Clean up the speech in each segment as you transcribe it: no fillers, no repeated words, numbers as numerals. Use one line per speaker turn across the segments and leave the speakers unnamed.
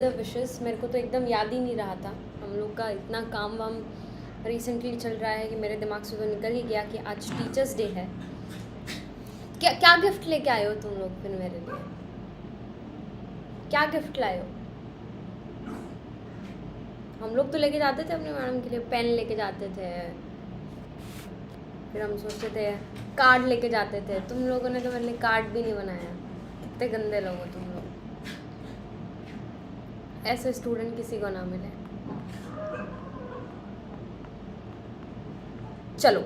The wishes मेरे को तो एकदम याद ही नहीं रहा था। हम लोग का इतना काम वाम रिसेंटली चल रहा है कि मेरे दिमाग से तो निकल ही गया कि आज टीचर्स डे है। क्या क्या गिफ्ट लेके आए हो तुम लोग फिर मेरे लिए? क्या गिफ्ट लाए हो? हम लोग तो लेके जाते थे अपने मैडम के लिए, पेन लेके जाते थे, फिर हम सोचते थे कार्ड लेके जाते थे। तुम लोगों ने तो मेरे लिए कार्ड भी नहीं बनाया। कितने गंदे लोग हो तुम लोग। ऐसे स्टूडेंट किसी को ना मिले। चलो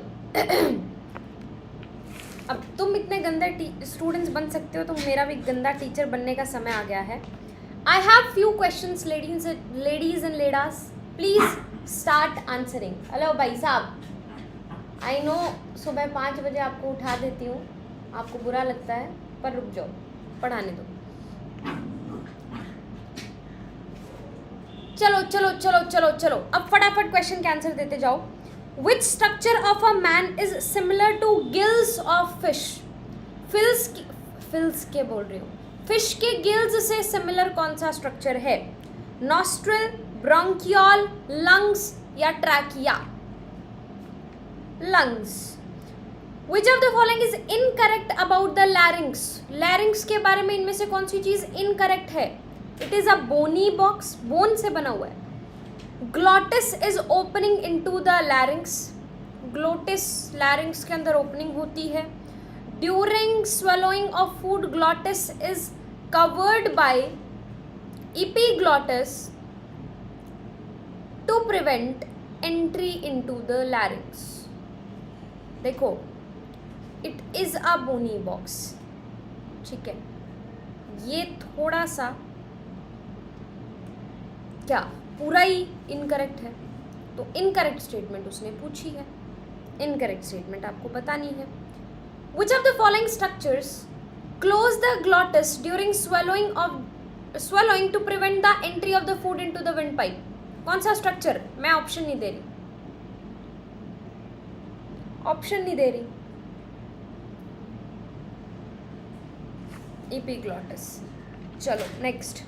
अब तुम इतने गंदे स्टूडेंट्स बन सकते हो तो मेरा भी गंदा टीचर बनने का समय आ गया है। I have few questions ladies and lads, please start answering. Hello भाई साहब, आई नो सुबह 5 बजे आपको उठा देती हूँ, आपको बुरा लगता है, पर रुक जाओ, पढ़ाने दो। चलो चलो चलो चलो चलो अब फटाफट क्वेश्चन के आंसर देते जाओ। Which structure of a man is similar to gills of fish? फिल्स के बोल रही हूँ, फिश के गिल्स से सिमिलर कौन सा स्ट्रक्चर है? नॉस्ट्रल, ब्रोंकियोल, लंग्स या trachea? Lungs. Which of the following is incorrect about the larynx? लैरिंग्स के बारे में इनमें से कौन सी चीज इनकरेक्ट है? It is a bony box, bone से बना हुआ है। Glottis is opening into the larynx, glottis larynx के अंदर ओपनिंग होती है। During swallowing of food glottis is covered by epiglottis to prevent entry into the larynx. देखो, it is a bony box, ठीक है, ये थोड़ा सा क्या पूरा ही इनकरेक्ट है, तो इनकरेक्ट स्टेटमेंट उसने पूछी है, इनकरेक्ट स्टेटमेंट आपको बतानी है। Which of the following structures close the glottis during swallowing to prevent the entry of the food into the windpipe? कौन सा स्ट्रक्चर? मैं ऑप्शन नहीं दे रही, ऑप्शन नहीं दे रही। epiglottis। चलो next.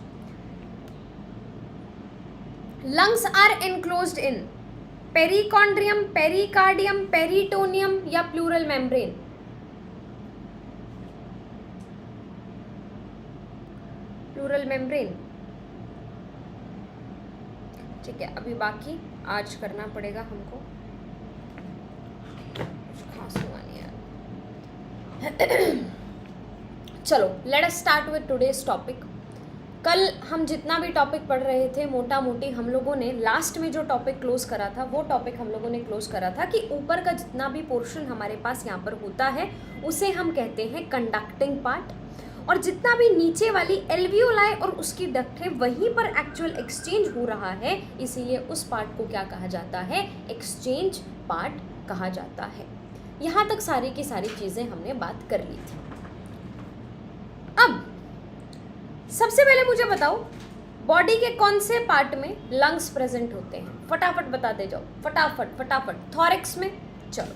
Lungs are enclosed in perichondrium, pericardium, peritoneum या pleural membrane? Pleural membrane, ठीक है। अभी बाकी आज करना पड़ेगा हमको, खास हुआ नहीं यार। चलो let us start with today's topic. कल हम जितना भी टॉपिक पढ़ रहे थे, मोटा मोटी हम लोगों ने लास्ट में जो टॉपिक क्लोज करा था, वो टॉपिक हम लोगों ने क्लोज करा था कि ऊपर का जितना भी पोर्शन हमारे पास यहाँ पर होता है उसे हम कहते हैं कंडक्टिंग पार्ट, और जितना भी नीचे वाली एल्वियोलाई और उसकी डक्ट है वहीं पर एक्चुअल एक्सचेंज हो रहा है, इसीलिए उस पार्ट को क्या कहा जाता है? एक्सचेंज पार्ट कहा जाता है। यहाँ तक सारी की सारी चीज़ें हमने बात कर ली थी। अब सबसे पहले मुझे बताओ, बॉडी के कौन से पार्ट में लंग्स प्रेजेंट होते हैं? फटाफट बताते जाओ, फटाफट फटाफट। थॉरेक्स में, चलो,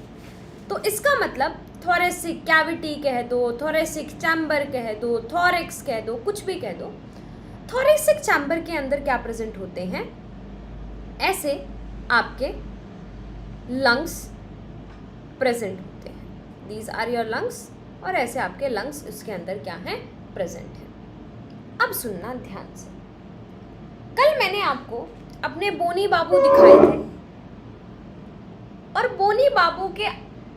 तो इसका मतलब थोरेसिक कैविटी कह दो, थोरेसिक चैम्बर कह दो, थॉरेक्स कह दो, कुछ भी कह दो। थोरेसिक चैम्बर के अंदर क्या प्रेजेंट होते हैं? ऐसे आपके लंग्स प्रेजेंट होते हैं, दीज आर योर लंग्स, और ऐसे आपके लंग्स इसके अंदर क्या हैं? प्रेजेंट है। अब सुनना ध्यान से, कल मैंने आपको अपने बोनी बाबू दिखाए थे, और बोनी बाबू के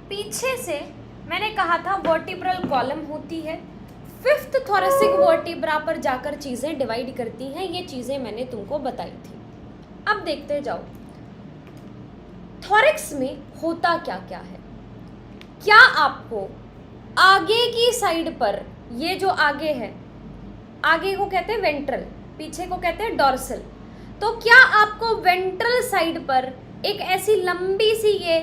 पीछे से मैंने कहा था वर्टिब्रल कॉलम होती है, फिफ्थ थोरेसिक वर्टिब्रा पर जाकर चीज़ें डिवाइड करती हैं। ये चीज़ें मैंने तुमको बताई थी। अब देखते जाओ थोरेक्स में होता क्या क्या है। क्या आपको आगे की साइड पर, ये जो आगे है, आगे को कहते हैं वेंट्रल, पीछे को कहते हैं डॉर्सल, तो क्या आपको वेंट्रल साइड पर एक ऐसी लंबी सी ये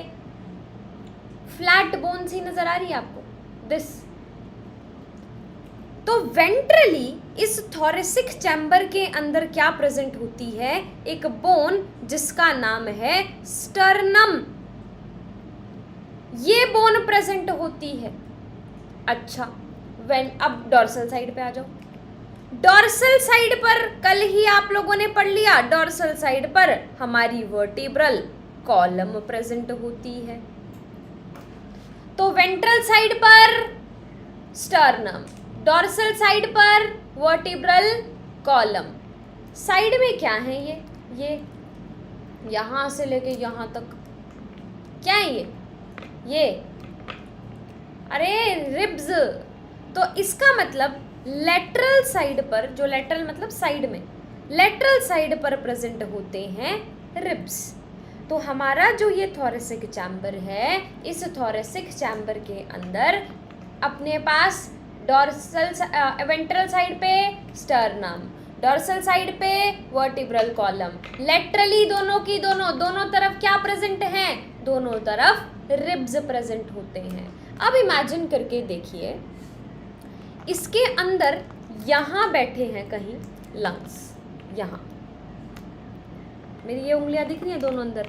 फ्लैट बोन सी नजर आ रही है आपको? दिस, तो वेंट्रली इस थोरेसिक चैम्बर के अंदर क्या प्रेजेंट होती है? एक बोन जिसका नाम है स्टर्नम, ये बोन प्रेजेंट होती है। अच्छा, अब डॉर्सल साइड पे आ जाओ। डॉर्सल साइड पर कल ही आप लोगों ने पढ़ लिया, डॉर्सल साइड पर हमारी वर्टिब्रल कॉलम प्रेजेंट होती है। तो वेंट्रल साइड पर स्टर्नम, डॉर्सल साइड पर वर्टिब्रल कॉलम। साइड में क्या है ये यहां से लेके यहां तक क्या है ये अरे रिब्स। तो इसका मतलब लेटरल साइड पर, जो लेटरल मतलब साइड में, लेटरल साइड पर प्रेजेंट होते हैं रिब्स। तो हमारा जो ये थोरेसिक चैम्बर है, इस थोरेसिक चैम्बर के अंदर अपने पास डॉर्सल वेंट्रल साइड पे स्टर्नम, डॉर्सल साइड पे वर्टिब्रल कॉलम, लेटरली दोनों तरफ क्या प्रेजेंट हैं, दोनों तरफ रिब्स प्रेजेंट होते हैं। अब इमेजिन करके देखिए, इसके अंदर यहां बैठे हैं कहीं लंग्स, मेरी ये उंगलियां दिख रही हैं दोनों अंदर,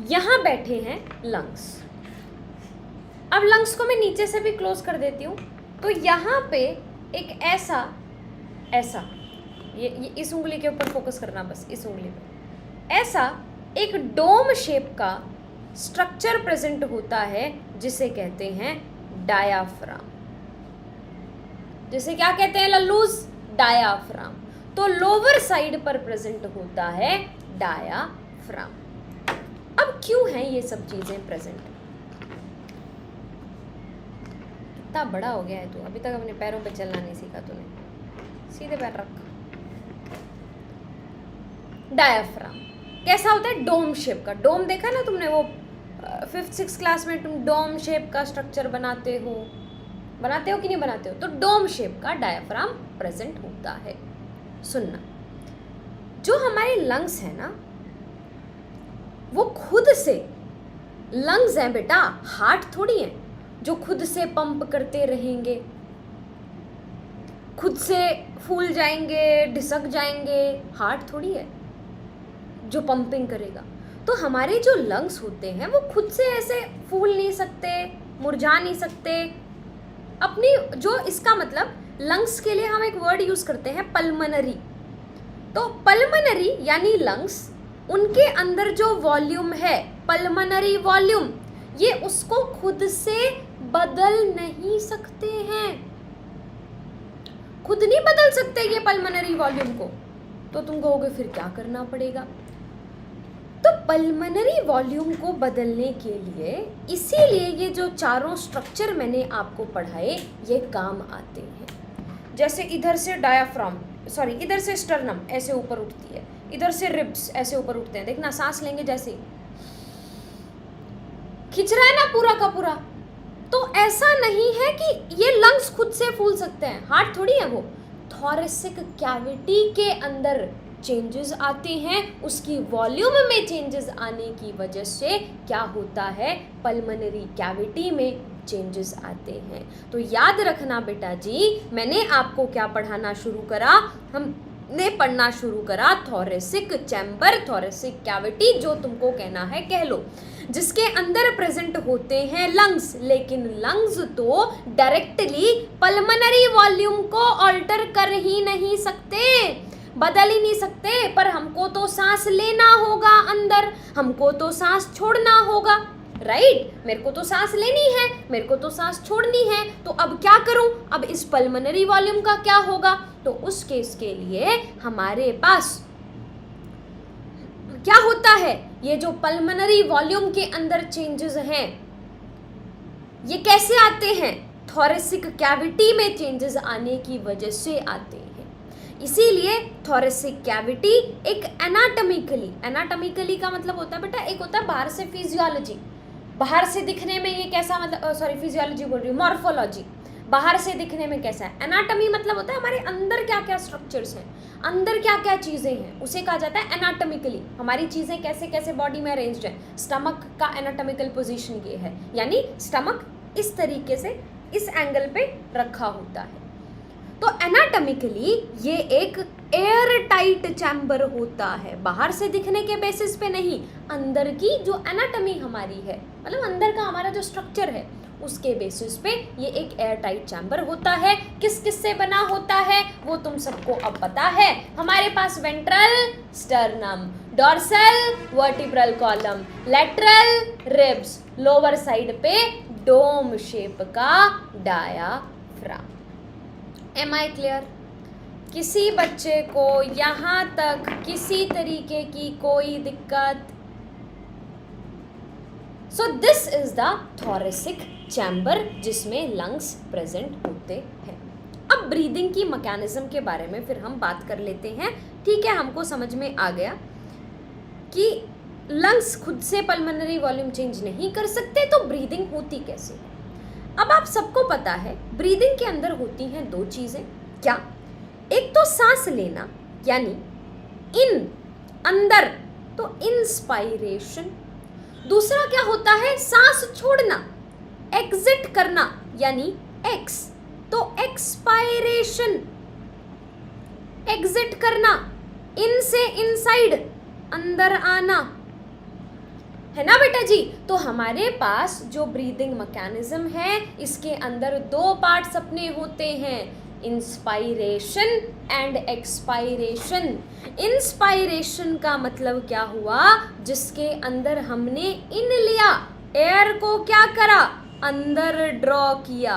यहां बैठे हैं लंग्स। अब लंग्स को मैं नीचे से भी क्लोज कर देती हूँ, तो यहाँ पे एक ऐसा ये इस उंगली के ऊपर फोकस करना, बस इस उंगली पे ऐसा एक डोम शेप का स्ट्रक्चर प्रेजेंट होता है जिसे कहते हैं डायाफ्राम। जिसे क्या कहते हैं लल्लूज, डायाफ्राम। तो लोअर साइड पर प्रेजेंट होता है डायाफ्राम। अब क्यों है ये सब चीजें प्रेजेंट? कितना बड़ा हो गया है तू, अभी तक अपने पैरों पे चलना नहीं सीखा तूने, सीधे पैर रख। डायाफ्राम कैसा होता है? डोम शेप का। डोम देखा ना तुमने, वो 5th-6th क्लास में तुम डोम शेप का स्ट्रक्चर बनाते हो कि नहीं बनाते हो? तो डोम शेप का डायाफ्राम प्रेजेंट होता है। सुनना, जो हमारे लंग्स है ना, वो खुद से लंग्स हैं बेटा, हार्ट थोड़ी है जो खुद से पंप करते रहेंगे, खुद से फूल जाएंगे, ढिसक जाएंगे। हार्ट थोड़ी है जो पंपिंग करेगा। तो हमारे जो लंग्स होते हैं वो खुद से ऐसे फूल नहीं सकते, मुरझा नहीं सकते अपनी, जो इसका मतलब लंग्स के लिए हम एक वर्ड यूज करते हैं पल्मनरी। तो पल्मनरी यानी लंग्स, उनके अंदर जो वॉल्यूम है, पल्मनरी वॉल्यूम, ये उसको खुद से बदल नहीं सकते हैं, खुद नहीं बदल सकते ये पल्मनरी वॉल्यूम को। तो तुम कहोगे फिर क्या करना पड़ेगा? तो पल्मनरी वॉल्यूम को बदलने के लिए, इसीलिए ये जो चारों स्ट्रक्चर मैंने आपको पढ़ाए ये काम आते हैं। जैसे इधर से डायाफ्राम, इधर से स्टर्नम ऐसे ऊपर उठती है, इधर से रिब्स ऐसे ऊपर उठते हैं। देखना, सांस लेंगे जैसे खिंच रहा है ना पूरा का पूरा। तो ऐसा नहीं है कि ये लंग्स खुद से फूल सकते हैं, हार्ट थोड़ी है वो। थोरेसिक कैविटी के अंदर चेंजेस आते हैं, उसकी वॉल्यूम में चेंजेस आने की वजह से क्या होता है, पल्मनरी कैविटी में चेंजेस आते हैं। तो याद रखना बेटा जी, मैंने आपको क्या पढ़ाना शुरू करा, हमने पढ़ना शुरू करा थोरेसिक चैम्बर, थोरेसिक कैविटी, जो तुमको कहना है कह लो, जिसके अंदर प्रेजेंट होते हैं लंग्स। लेकिन लंग्स तो डायरेक्टली पल्मनरी वॉल्यूम को ऑल्टर कर ही नहीं सकते, बदल ही नहीं सकते, पर हमको तो सांस लेना होगा अंदर, हमको तो सांस छोड़ना होगा, राइट? मेरे को तो सांस लेनी है, मेरे को तो सांस छोड़नी है, तो अब क्या करूं? अब इस पल्मनरी वॉल्यूम का क्या होगा? तो उस केस के लिए हमारे पास क्या होता है, ये जो पल्मनरी वॉल्यूम के अंदर चेंजेस हैं, ये कैसे आते हैं? थोरेसिक कैविटी में चेंजेस आने की वजह से आते हैं। इसीलिए थोरेसिक कैविटी एक एनाटॉमिकली का मतलब होता है बेटा, एक होता है बाहर से फिजियोलॉजी, बाहर से दिखने में ये कैसा, मतलब फिजियोलॉजी बोल रही हूँ, मॉर्फोलॉजी, बाहर से दिखने में कैसा है। एनाटॉमी मतलब होता है हमारे अंदर क्या क्या स्ट्रक्चर्स हैं, अंदर क्या क्या चीज़ें हैं, उसे कहा जाता है एनाटॉमिकली। हमारी चीज़ें कैसे कैसे बॉडी में अरेंज्ड है। स्टमक का एनाटॉमिकल पोजीशन ये है, यानी स्टमक इस तरीके से इस एंगल पे रखा होता है। तो एनाटॉमिकली ये एक एयर टाइट चैम्बर होता है, बाहर से दिखने के बेसिस पे नहीं, अंदर की जो एनाटॉमी हमारी है, मतलब अंदर का हमारा जो स्ट्रक्चर है, उसके बेसिस पे ये एक एयर टाइट चैम्बर होता है। किस किस से बना होता है वो तुम सबको अब पता है। हमारे पास ventral sternum, dorsal vertebral column, lateral ribs, lower side पे डोम शेप का डायाफ्राम। Am I clear? किसी बच्चे को यहाँ तक किसी तरीके की कोई दिक्कत? So this is the thoracic chamber जिसमें लंग्स प्रेजेंट होते हैं। अब ब्रीदिंग की मैकेनिज्म के बारे में फिर हम बात कर लेते हैं। ठीक है, हमको समझ में आ गया कि लंग्स खुद से पल्मोनरी वॉल्यूम चेंज नहीं कर सकते, तो ब्रीदिंग होती कैसे? अब आप सबको पता है ब्रीदिंग के अंदर होती हैं दो चीजें। क्या? एक तो सांस लेना यानी इन, अंदर, तो इंस्पायरेशन। दूसरा क्या होता है? सांस छोड़ना, एग्जिट करना यानी एक्स, तो एक्सपायरेशन। एग्जिट करना, इन से इनसाइड, अंदर आना, है ना बेटा जी? तो हमारे पास जो ब्रीदिंग मैकेनिज्म है इसके अंदर दो पार्ट्स अपने होते हैं, इंस्पायरेशन एंड एक्सपायरेशन। इंस्पायरेशन का मतलब क्या हुआ? जिसके अंदर हमने इन लिया, एयर को क्या करा? अंदर ड्रॉ किया।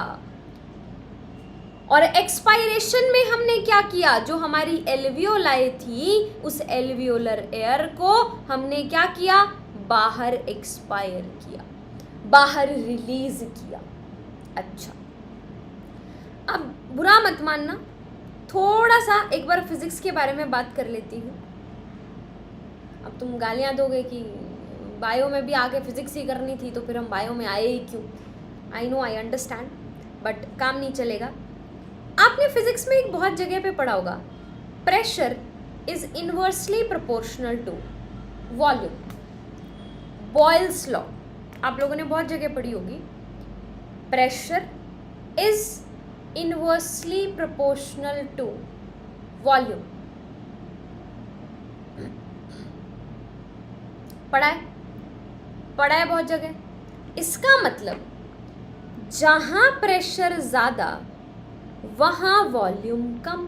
और एक्सपायरेशन में हमने क्या किया? जो हमारी एल्वियोलाई थी उस एल्वियोलर एयर को हमने क्या किया? बाहर एक्सपायर किया, बाहर रिलीज किया। अच्छा, अब बुरा मत मानना, थोड़ा सा एक बार फिजिक्स के बारे में बात कर लेती हूँ। अब तुम गालियाँ दोगे कि बायो में भी आगे फिजिक्स ही करनी थी तो फिर हम बायो में आए ही क्यों? I know, I understand, but काम नहीं चलेगा। आपने फिजिक्स में एक बहुत जगह पे पढ़ा होगा, pressure is inversely proportional to volume, Boyle's law. आप लोगों ने बहुत जगह पढ़ी होगी। Pressure is inversely proportional to volume, पढ़ा है बहुत जगह। इसका मतलब जहां प्रेशर ज्यादा वहां वॉल्यूम कम।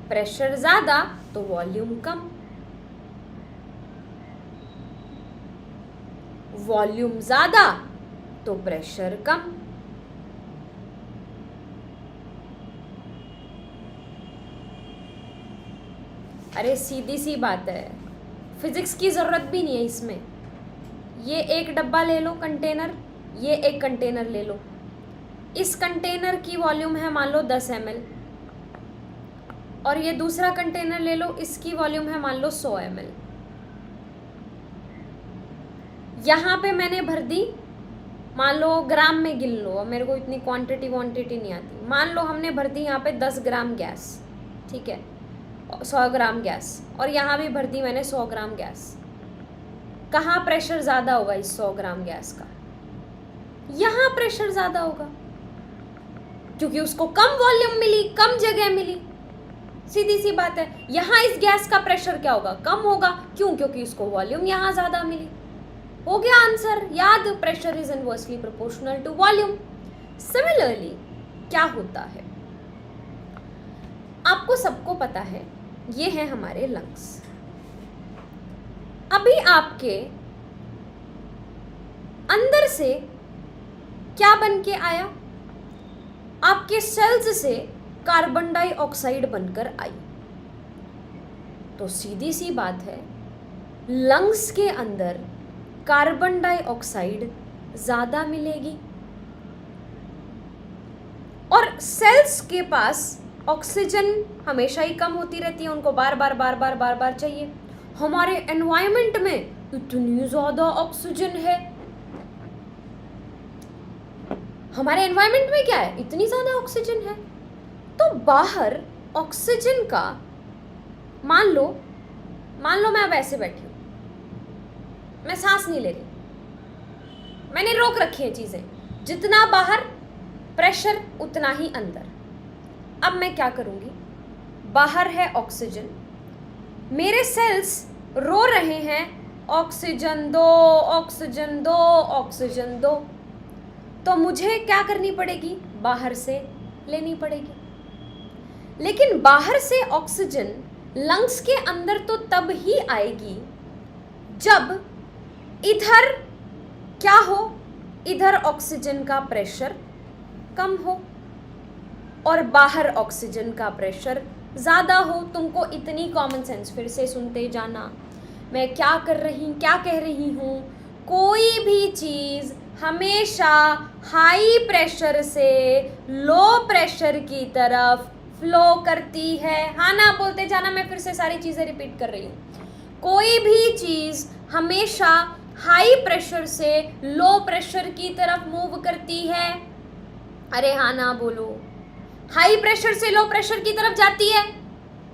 प्रेशर ज्यादा तो वॉल्यूम कम, वॉल्यूम ज्यादा तो प्रेशर कम। अरे सीधी सी बात है, फिजिक्स की जरूरत भी नहीं है इसमें। ये एक डब्बा ले लो कंटेनर, ये एक कंटेनर ले लो। इस कंटेनर की वॉल्यूम है मान लो 10 ml, और ये दूसरा कंटेनर ले लो, इसकी वॉल्यूम है मान लो 100 ml। यहाँ पे मैंने भर दी, मान लो ग्राम में गिन लो, अब मेरे को इतनी क्वांटिटी नहीं आती। मान लो हमने भर दी यहाँ पे 10 ग्राम गैस, ठीक है, 100 ग्राम गैस, और यहाँ भी भर दी मैंने 100 ग्राम गैस। कहाँ प्रेशर ज़्यादा होगा इस 100 ग्राम गैस का? यहाँ प्रेशर ज़्यादा होगा क्योंकि उसको कम वॉल्यूम मिली, कम जगह मिली। सीधी सी बात है। यहाँ इस गैस का प्रेशर क्या होगा? कम होगा। क्यों? क्योंकि इसको वॉल्यूम यहाँ ज़्यादा मिली। हो गया आंसर याद, pressure is inversely proportional to volume. Similarly क्या होता है, आपको सबको पता है, ये है हमारे लंग्स। अभी आपके अंदर से क्या बन के आया? आपके सेल्स से कार्बन डाइऑक्साइड बनकर आई। तो सीधी सी बात है, लंग्स के अंदर कार्बन डाइऑक्साइड ज्यादा मिलेगी और सेल्स के पास ऑक्सीजन हमेशा ही कम होती रहती है, उनको बार बार चाहिए। हमारे एनवायरनमेंट में इतनी ज्यादा ऑक्सीजन है, हमारे एनवायरनमेंट में क्या है, इतनी ज्यादा ऑक्सीजन है, तो बाहर ऑक्सीजन का मान लो मैं अब ऐसे बैठी हूं, मैं सांस नहीं ले रही, मैंने रोक रखी है चीजें, जितना बाहर प्रेशर उतना ही अंदर। अब मैं क्या करूंगी, बाहर है ऑक्सीजन, मेरे सेल्स रो रहे हैं ऑक्सीजन दो, ऑक्सीजन दो, ऑक्सीजन दो, तो मुझे क्या करनी पड़ेगी? बाहर से लेनी पड़ेगी। लेकिन बाहर से ऑक्सीजन लंग्स के अंदर तो तब ही आएगी जब इधर क्या हो, इधर ऑक्सीजन का प्रेशर कम हो और बाहर ऑक्सीजन का प्रेशर ज़्यादा हो। तुमको इतनी कॉमन सेंस फिर से सुनते जाना, मैं क्या कह रही हूँ। कोई भी चीज़ हमेशा हाई प्रेशर से लो प्रेशर की तरफ फ्लो करती है। हाँ ना बोलते जाना, मैं फिर से सारी चीज़ें रिपीट कर रही हूँ। कोई भी चीज़ हमेशा हाई प्रेशर से लो प्रेशर की तरफ मूव करती है। अरे हाँ ना बोलो, हाई प्रेशर से लो प्रेशर की तरफ जाती है,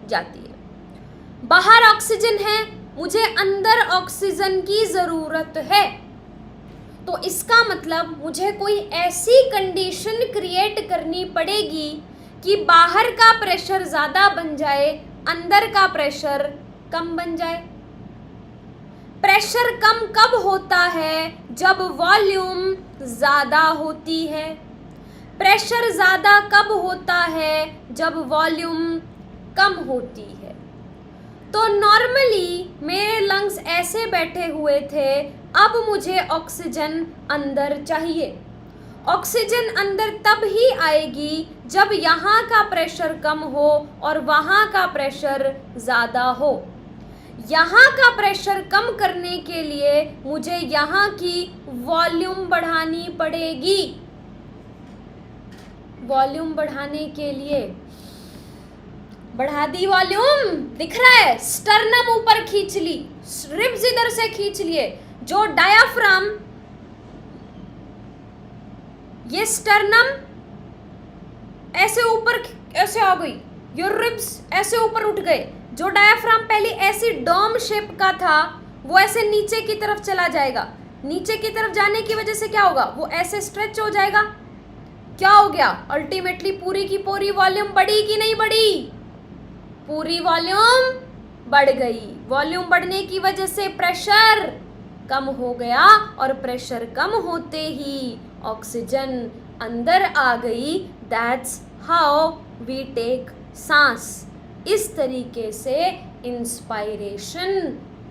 जाती है। बाहर ऑक्सीजन है, मुझे अंदर ऑक्सीजन की ज़रूरत है, तो इसका मतलब मुझे कोई ऐसी कंडीशन क्रिएट करनी पड़ेगी कि बाहर का प्रेशर ज़्यादा बन जाए, अंदर का प्रेशर कम बन जाए। प्रेशर कम कब होता है? जब वॉल्यूम ज़्यादा होती है। प्रेशर ज़्यादा कब होता है? जब वॉल्यूम कम होती है। तो नॉर्मली मेरे लंग्स ऐसे बैठे हुए थे, अब मुझे ऑक्सीजन अंदर चाहिए। ऑक्सीजन अंदर तब ही आएगी जब यहाँ का प्रेशर कम हो और वहाँ का प्रेशर ज़्यादा हो। यहाँ का प्रेशर कम करने के लिए मुझे यहाँ की वॉल्यूम बढ़ानी पड़ेगी। वॉल्यूम बढ़ाने के लिए बढ़ा दी वॉल्यूम, दिख रहा है? स्टर्नम ऊपर खींच ली, रिब्स इधर से खींच लिए, जो डायाफ्राम, ये स्टर्नम ऐसे ऊपर ऐसे आ गई, ये रिब्स ऐसे ऊपर उठ गए। जो डायाफ्राम पहले ऐसी डोम शेप का था वो ऐसे नीचे की तरफ चला जाएगा। नीचे की तरफ जाने की वजह से क्या होगा? वो ऐसे स्ट्रेच हो जाएगा। क्या हो गया? अल्टीमेटली पूरी की पूरी वॉल्यूम बढ़ी कि नहीं बढ़ी? पूरी वॉल्यूम बढ़ गई। वॉल्यूम बढ़ने की वजह से प्रेशर कम हो गया और प्रेशर कम होते ही ऑक्सीजन अंदर आ गई। दैट्स हाउ वी टेक सांस। इस तरीके से इंस्पायरेशन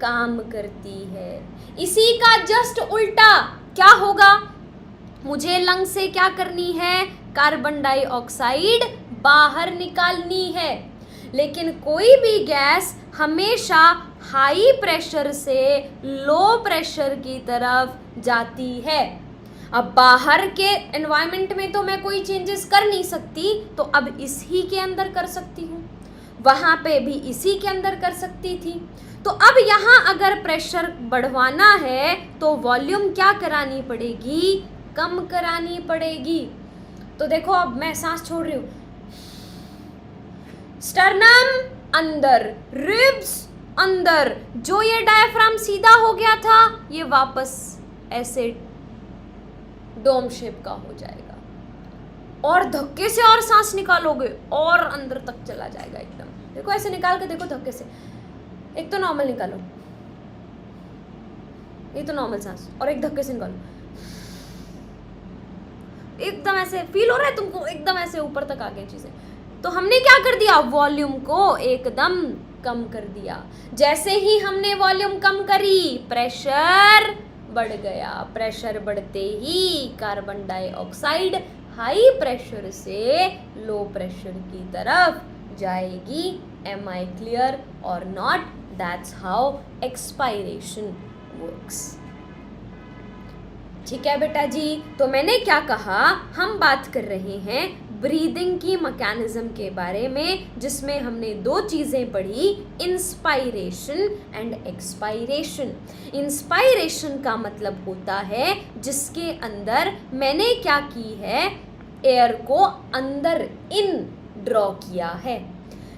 काम करती है। इसी का जस्ट उल्टा क्या होगा? मुझे लंग से क्या करनी है? कार्बन डाइऑक्साइड बाहर निकालनी है। लेकिन कोई भी गैस हमेशा हाई प्रेशर से लो प्रेशर की तरफ जाती है। अब बाहर के एनवायरनमेंट में तो मैं कोई चेंजेस कर नहीं सकती, तो अब इसी के अंदर कर सकती हूँ। वहाँ पे भी इसी के अंदर कर सकती थी। तो अब यहाँ अगर प्रेशर बढ़वाना है तो वॉल्यूम क्या करानी पड़ेगी? कम करानी पड़ेगी। तो देखो अब मैं सांस छोड़ रही हूँ। स्टर्नम अंदर, रिब्स अंदर, जो ये डायफ्राम सीधा हो गया था ये वापस ऐसे डोम शेप का हो जाएगा। और धक्के से और सांस निकालोगे और अंदर तक चला जाएगा एकदम। देखो ऐसे निकाल के देखो धक्के से। एक तो नॉर्मल निकालो, ये तो नॉर्मल सांस, और एक धक्के से निकालो। एकदम ऐसे फील हो रहा है तुमको? एकदम ऐसे ऊपर तक आ गई चीजें। तो हमने क्या कर दिया? वॉल्यूम को एकदम कम कर दिया। जैसे ही हमने वॉल्यूम कम करी प्रेशर बढ़ गया। प्रेशर बढ़ते ही कार्बन डाइऑक्साइड हाई प्रेशर से लो प्रेशर की तरफ जाएगी। एम आई क्लियर और not? That's how expiration works. ठीक है बेटा जी, तो मैंने क्या कहा? हम बात कर रहे हैं ब्रीदिंग की मैकेनिज्म के बारे में, जिसमें हमने दो चीज़ें पढ़ी, इंस्पायरेशन एंड एक्सपायरेशन। इंस्पायरेशन का मतलब होता है जिसके अंदर मैंने क्या की है? एयर को अंदर इन ड्रॉ किया है।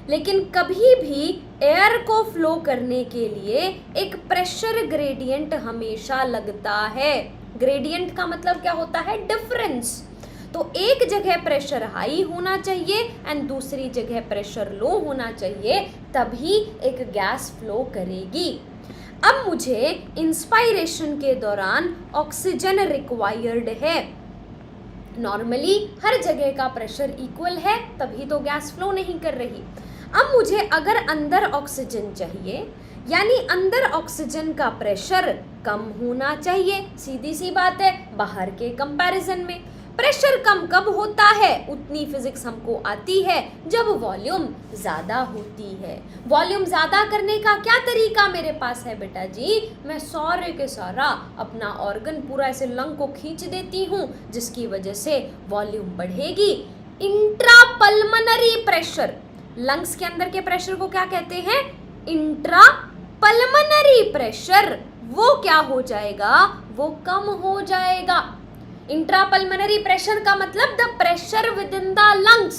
लेकिन कभी भी एयर को फ्लो करने के लिए एक प्रेशर ग्रेडियंट हमेशा लगता है। ग्रेडियंट का मतलब क्या होता है? डिफरेंस। तो एक जगह प्रेशर हाई होना चाहिए एंड दूसरी जगह प्रेशर लो होना चाहिए, तभी एक गैस फ्लो करेगी। अब मुझे इंस्पायरेशन के दौरान ऑक्सीजन रिक्वायर्ड है। नॉर्मली हर जगह का प्रेशर इक्वल है, तभी तो गैस फ्लो नहीं कर रही। अब मुझे अगर अंदर ऑक्सीजन चाहिए, यानी अंदर ऑक्सीजन का प्रेशर कम होना चाहिए। सीधी सी बात है, बाहर के कंपैरिजन में प्रेशर कम कब होता है? उतनी फिजिक्स हमको आती है जब वॉल्यूम ज़्यादा होती है। वॉल्यूम ज़्यादा करने का क्या तरीका मेरे पास है बेटा जी? मैं सारे के सारा अपना ऑर्गन पूरा ऐसे लंग को खींच देती हूँ, जिसकी वजह से वॉल्यूम बढ़ेगी। इंट्रापल्मोनरी प्रेशर, लंग्स के अंदर के प्रेशर को क्या कहते हैं? Intrapulmonary pressure. वो क्या हो जाएगा? वो कम हो जाएगा। इंट्रापल्मोनरी प्रेशर का मतलब the pressure with in the lungs.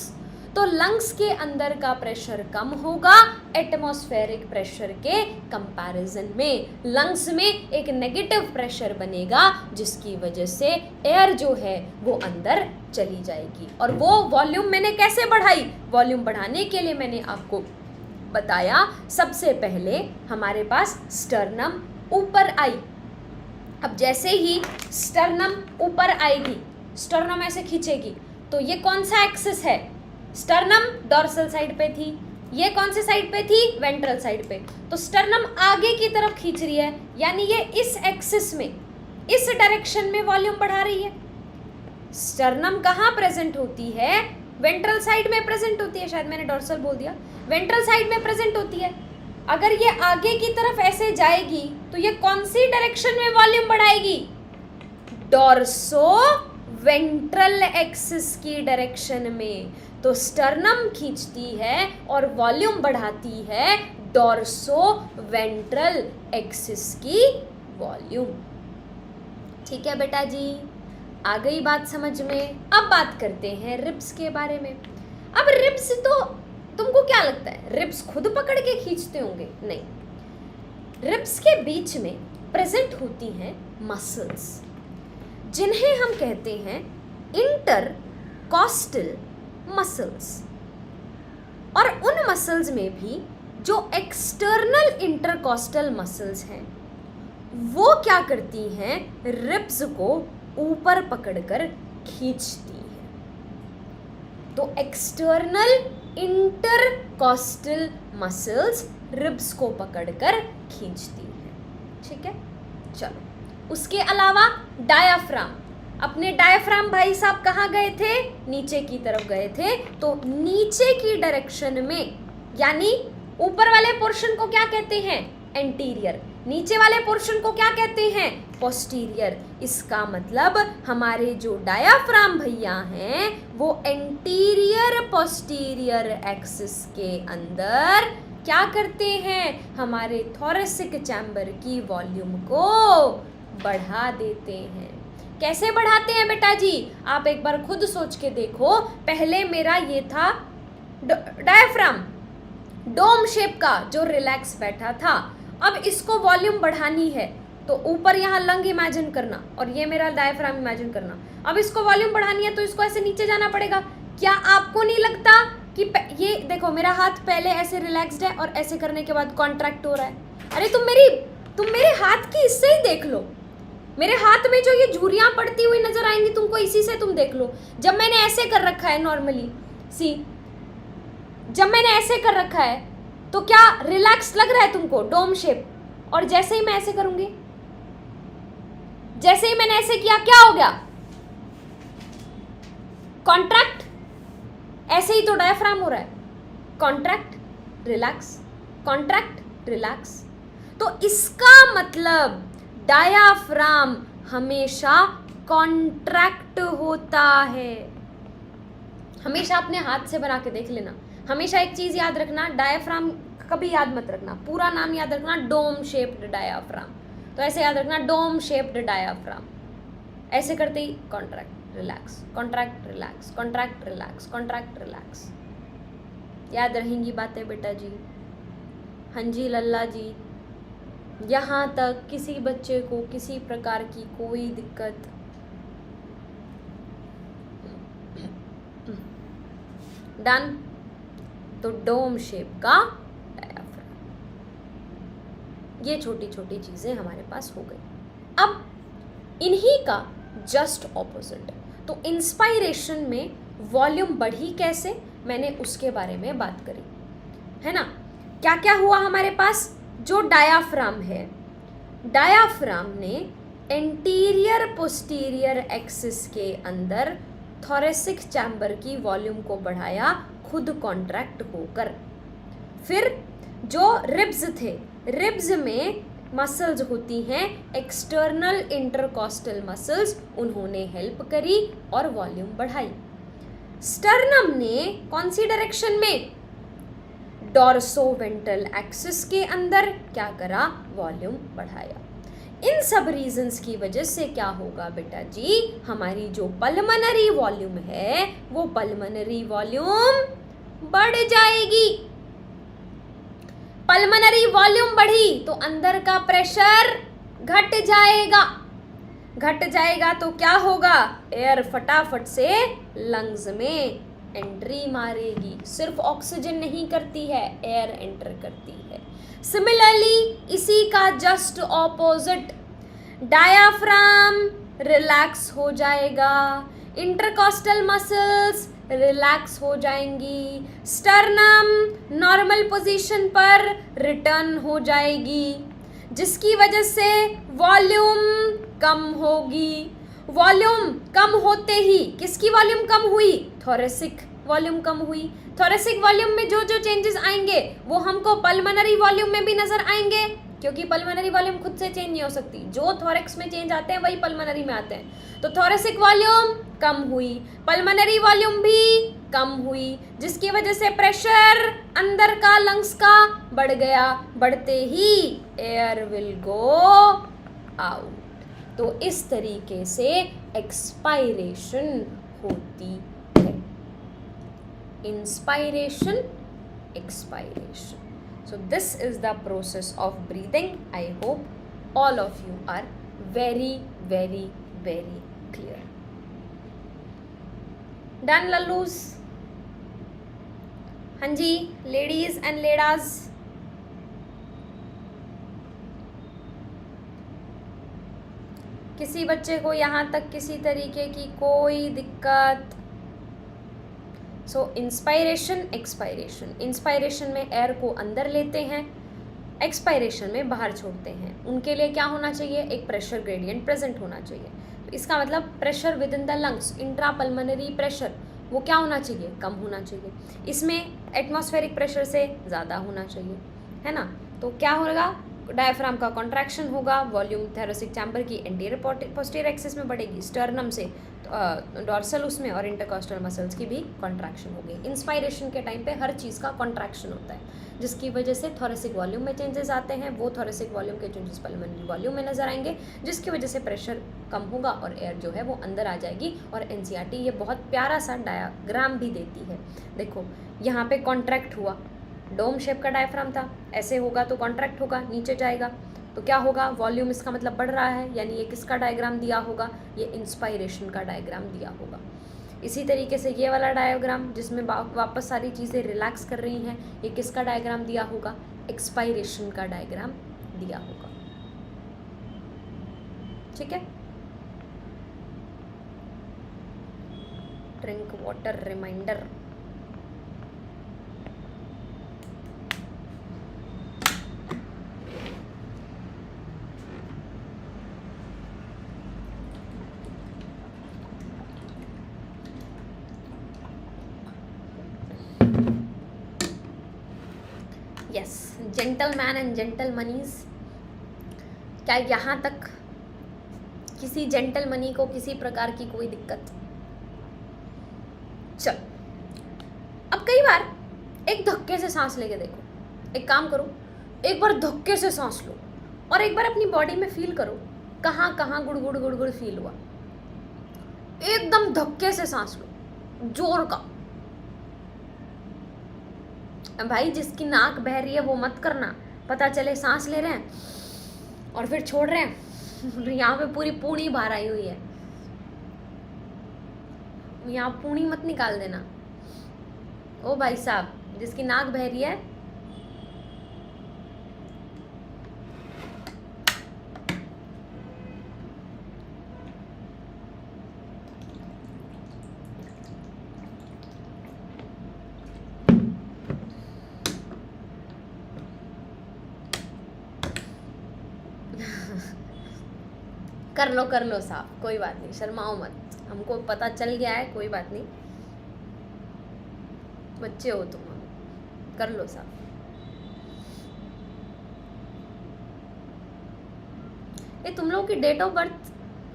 तो लंग्स के अंदर का प्रेशर कम होगा एटमॉस्फेरिक प्रेशर के कंपैरिजन में। लंग्स में एक नेगेटिव प्रेशर बनेगा, जिसकी वजह से एयर जो है वो अंदर चली जाएगी। और वो वॉल्यूम मैंने कैसे बढ़ाई? वॉल्यूम बढ़ाने के लिए मैंने आपको बताया, सबसे पहले हमारे पास स्टर्नम ऊपर आई। अब जैसे ही स्टर्नम ऊपर आएगी, स्टर्नम ऐसे खींचेगी, तो ये कौन सा एक्सिस है? स्टर्नम डॉर्सल साइड पे थी, ये कौन से साइड पे थी? वेंट्रल साइड पे। तो स्टर्नम आगे की तरफ खींच रही है, यानी ये इस एक्सिस में, इस डायरेक्शन में वॉल्यूम बढ़ा रही है। स्टर्नम कहाँ प्रेजेंट होती है? वेंट्रल साइड में प्रेजेंट होती है। शायद मैंने डॉर्सल बोल दिया, वेंट्रल साइड में प्रेजेंट होती है। अगर ये आगे की तरफ ऐसे जाएगी तो ये कौन सी डायरेक्शन में वॉल्यूम बढ़ाएगी? डॉर्सो वेंट्रल एक्सिस की डायरेक्शन में। तो स्टर्नम खींचती है और वॉल्यूम बढ़ाती है डॉर्सो वेंट्रल एक्सिस की वॉल्यूम। ठीक है बेटा जी, आ गई बात समझ में। अब बात करते हैं रिब्स के बारे में। अब रिब्स तो तुमको क्या लगता है, रिब्स खुद पकड़ के खींचते होंगे? नहीं, रिब्स के बीच में प्रेजेंट होती हैं मसल्स, जिन्हें हम कहते हैं इंटरकॉस्टल मसल्स। और उन मसल्स में भी जो एक्सटर्नल इंटरकॉस्टल मसल्स हैं, वो क्या करती हैं? रिब्स को ऊपर पकड़कर खींचती है। तो एक्सटर्नल इंटरकॉस्टल मसल्स रिब्स को पकड़कर खींचती है। ठीक है, चलो उसके अलावा डायाफ्राम। अपने डायाफ्राम भाई साहब कहाँ गए थे? नीचे की तरफ गए थे। तो नीचे की डायरेक्शन में, यानी ऊपर वाले पोर्शन को क्या कहते हैं? एंटीरियर। नीचे वाले पोर्शन को क्या कहते हैं? पोस्टीरियर। इसका मतलब हमारे जो डायाफ्राम भैया हैं वो एंटीरियर पोस्टीरियर एक्सिस के अंदर क्या करते हैं? हमारे थोरेसिक चैम्बर की वॉल्यूम को बढ़ा देते हैं। कैसे बढ़ाते हैं बेटा जी? आप एक बार खुद सोच के देखो। पहले मेरा ये था डायाफ्राम, डोम शेप का जो रिलैक्स बैठा था। अब इसको वॉल्यूम बढ़ानी है तो ऊपर यहाँ लंग इमेजिन करना और ये मेरा डायफ्राम इमेजिन करना। अब इसको वॉल्यूम बढ़ानी है तो इसको ऐसे नीचे जाना पड़ेगा। क्या आपको नहीं लगता कि ये देखो, मेरा हाथ पहले ऐसे रिलैक्स्ड है और ऐसे करने के बाद कॉन्ट्रैक्ट हो रहा है? अरे तुम मेरे हाथ की इससे ही देख लो। मेरे हाथ में जो ये झुर्रियाँ पड़ती हुई नजर आएंगी तुमको, इसी से तुम देख लो। जब मैंने ऐसे कर रखा है नॉर्मली, जब मैंने ऐसे कर रखा है तो क्या रिलैक्स लग रहा है तुमको? Dome shape. और जैसे ही मैं ऐसे करूंगी, जैसे ही मैंने ऐसे किया, क्या हो गया? कॉन्ट्रैक्ट। ऐसे ही तो डायफ्राम हो रहा है, कॉन्ट्रैक्ट रिलैक्स, कॉन्ट्रैक्ट रिलैक्स। तो इसका मतलब डायाफ्राम हमेशा कॉन्ट्रैक्ट होता है। हमेशा अपने हाथ से बना के देख लेना। हमेशा एक चीज याद रखना, डायाफ्राम कभी याद मत रखना, पूरा नाम याद रखना, डोम शेप्ड डायाफ्राम। तो ऐसे याद रखना, डोम शेप्ड डायाफ्राम। ऐसे करते ही contract relax, contract relax, contract relax, contract relax. याद रहेंगी बातें बेटा जी? हाँ जी लल्ला जी। यहाँ तक किसी बच्चे को किसी प्रकार की कोई दिक्कत? डन। तो डोम शेप का डायाफ्राम। ये छोटी छोटी चीज़ें हमारे पास हो गई। अब इन्हीं का जस्ट ऑपोजिट, तो इंस्पायरेशन में वॉल्यूम बढ़ी कैसे, मैंने उसके बारे में बात करी, है ना। क्या क्या हुआ हमारे पास, जो डायाफ्राम है, डायाफ्राम ने एंटीरियर पोस्टीरियर एक्सिस के अंदर थोरेसिक चैम्बर की वॉल्यूम को बढ़ाया खुद कॉन्ट्रैक्ट होकर। फिर जो रिब्स थे, रिब्स में मसल्स होती हैं एक्सटर्नल इंटरकॉस्टल मसल्स, उन्होंने हेल्प करी और वॉल्यूम बढ़ाई। स्टर्नम ने कौन सी डायरेक्शन में, डॉर्सोवेंट्रल एक्सिस के अंदर क्या करा, वॉल्यूम बढ़ाया। इन सब रीजंस की वजह से क्या होगा बेटा जी, हमारी जो पल्मोनरी वॉल्यूम है वो पल्मोनरी वॉल्यूम बढ़ जाएगी। पल्मोनरी वॉल्यूम बढ़ी तो अंदर का प्रेशर घट जाएगा, घट जाएगा तो क्या होगा, एयर फटाफट से लंग्स में एंट्री मारेगी। सिर्फ ऑक्सीजन नहीं करती है, एयर एंटर करती है। सिमिलरली इसी का जस्ट ऑपोजिट, डायाफ्राम रिलैक्स हो जाएगा, इंटरकॉस्टल मसल्स रिलैक्स हो जाएंगी, स्टर्नम नॉर्मल पोजीशन पर रिटर्न हो जाएगी, जिसकी वजह से वॉल्यूम कम होगी। वॉल्यूम कम होते ही किसकी वॉल्यूम कम हुई, थोरेसिक वॉल्यूम कम हुई। थोरेसिक वॉल्यूम में जो जो चेंजेस आएंगे वो हमको पल्मोनरी वॉल्यूम में भी नजर आएंगे, क्योंकि पल्मोनरी वॉल्यूम खुद से चेंज नहीं हो सकती, जो थोरेक्स में चेंज आते हैं वही पल्मोनरी में आते हैं। तो थोरेसिक वॉल्यूम कम हुई, पल्मोनरी वॉल्यूम भी कम हुई, जिसकी वजह से प्रेशर अंदर का लंग्स का बढ़ गया, बढ़ते ही एयर विल गो आउट। तो इस तरीके से एक्सपायरेशन होती है, inspiration, expiration. So this is the process of breathing. I hope all of you are very, very, very clear. Done, lallus? हाँ जी, ladies and ladas. किसी बच्चे को यहाँ तक किसी तरीके की कोई दिक्कत? सो इंस्पायरेशन, एक्सपायरेशन, इंस्पायरेशन में एयर को अंदर लेते हैं, एक्सपायरेशन में बाहर छोड़ते हैं। उनके लिए क्या होना चाहिए, एक प्रेशर ग्रेडियंट प्रेजेंट होना चाहिए। तो इसका मतलब pressure with in the lungs, intra pulmonary pressure, वो क्या होना चाहिए, कम होना चाहिए। इसमें एटमॉस्फेरिक प्रेशर से ज़्यादा होना चाहिए, है ना। तो क्या होगा, डायफ्राम का कॉन्ट्रैक्शन होगा, वॉल्यूम थोरेसिक चैम्बर की एंटीरियर पोस्टीरियर एक्सिस में बढ़ेगी, स्टर्नम से डॉर्सल उसमें, और इंटरकॉस्टल मसल्स की भी कॉन्ट्रैक्शन होगी। इंस्पायरेशन के टाइम पे हर चीज़ का कॉन्ट्रैक्शन होता है, जिसकी वजह से थोरेसिक वॉल्यूम में चेंजेस आते हैं। वो थोरेसिक वॉल्यूम के चेंजेस पल्मोनरी वॉल्यूम में नजर आएंगे, जिसकी वजह से प्रेशर कम होगा और एयर जो है वो अंदर आ जाएगी। और एनसीईआरटी ये बहुत प्यारा सा डायग्राम भी देती है। देखो यहाँ पे कॉन्ट्रैक्ट हुआ, डोम शेप का डायफ्राम था, ऐसे होगा तो कॉन्ट्रैक्ट होगा, नीचे जाएगा तो क्या होगा, वॉल्यूम इसका मतलब बढ़ रहा है, यानी ये किसका डायग्राम दिया होगा, ये इंस्पायरेशन का डायग्राम दिया होगा। इसी तरीके से ये वाला डायग्राम जिसमें वापस सारी चीज़ें रिलैक्स कर रही हैं, ये किसका डायग्राम दिया होगा, एक्सपायरेशन का डायग्राम दिया होगा। ठीक है, drink water reminder. Yes, gentleman and gentlemen, क्या यहाँ तक किसी जेंटलमनी को किसी प्रकार की कोई दिक्कत? चल, अब कई बार एक धक्के से सांस लेके देखो। एक काम करो, एक बार धक्के से सांस लो और एक बार अपनी बॉडी में फील करो कहाँ कहाँ गुड़गुड़ गुड़गुड़ फील हुआ। एकदम धक्के से सांस लो, जोर का। भाई जिसकी नाक बह रही है वो मत करना, पता चले सांस ले रहे हैं और फिर छोड़ रहे हैं यहाँ पे पूरी पूणी बाहर आई हुई है, यहाँ पूणी मत निकाल देना। ओ भाई साहब, जिसकी नाक बह रही है कर लो साहब, कोई बात नहीं, शर्माओ मत, हमको पता चल गया है, कोई बात नहीं, बच्चे हो तुम, कर लो साहब। ये तुम लोगों की डेट ऑफ बर्थ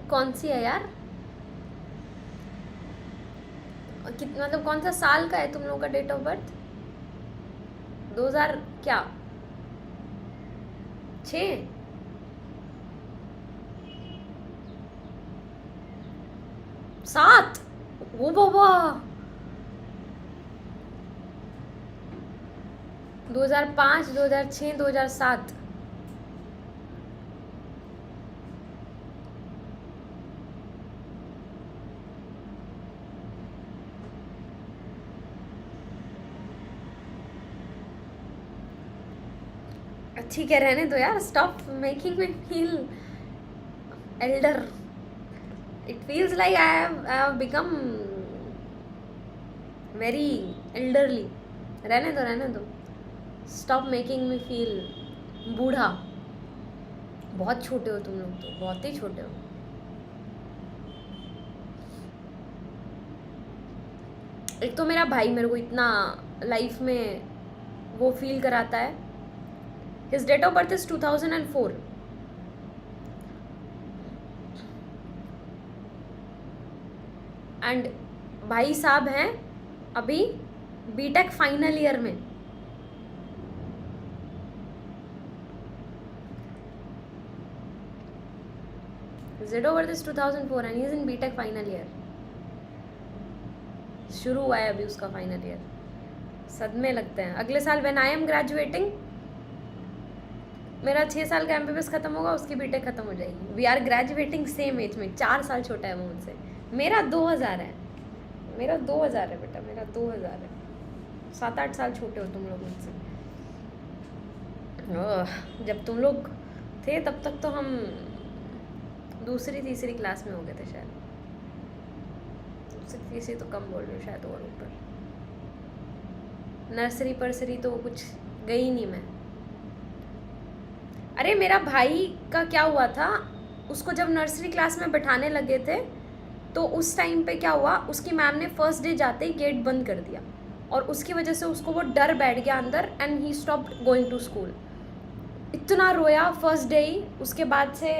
कौन सी है यार? मतलब कौन सा साल का है तुम लोगों का डेट ऑफ बर्थ? 2000 क्या 6? सात? ओ बाबा, 2005, 2006, 2007। ठीक है, रहने दो यार, stop making me feel Elder. It feels like I have become very elderly. रहने दो, स्टॉप मेकिंग मी फील बूढ़ा। बहुत छोटे हो तुम लोग, तो बहुत ही छोटे हो। एक तो मेरा भाई मेरे को इतना लाइफ में वो फील कराता है। His date of birth is 2004. And भाई साहब हैं अभी बीटेक फाइनल ईयर में। His date of birth is 2004 and he is in BTech final year. शुरू हुआ है अभी उसका फाइनल ईयर। सदमे लगते हैं। अगले साल व्हेन आई एम ग्रेजुएटिंग, मेरा 6 साल का एमबीबीएस खत्म होगा, उसकी बीटेक खत्म हो जाएगी। We are graduating same age में, 4 साल छोटा है वो मुझसे। मेरा 2000 है, मेरा 2000 है बेटा, मेरा 2000 है। 7-8 साल छोटे हो तुम लोग मुझसे। जब तुम लोग थे तब तक तो हम दूसरी तीसरी क्लास में हो गए थे शायद। दूसरी तीसरी तो कम बोल रही हूँ शायद, और ऊपर नर्सरी परसरी तो कुछ गई नहीं मैं। अरे मेरा भाई का क्या हुआ था, उसको जब नर्सरी क्लास में बैठाने लगे थे तो उस टाइम पे क्या हुआ, उसकी मैम ने फर्स्ट डे जाते ही गेट बंद कर दिया और उसकी वजह से उसको वो डर बैठ गया अंदर and he stopped going to school. इतना रोया फर्स्ट डे ही। उसके बाद से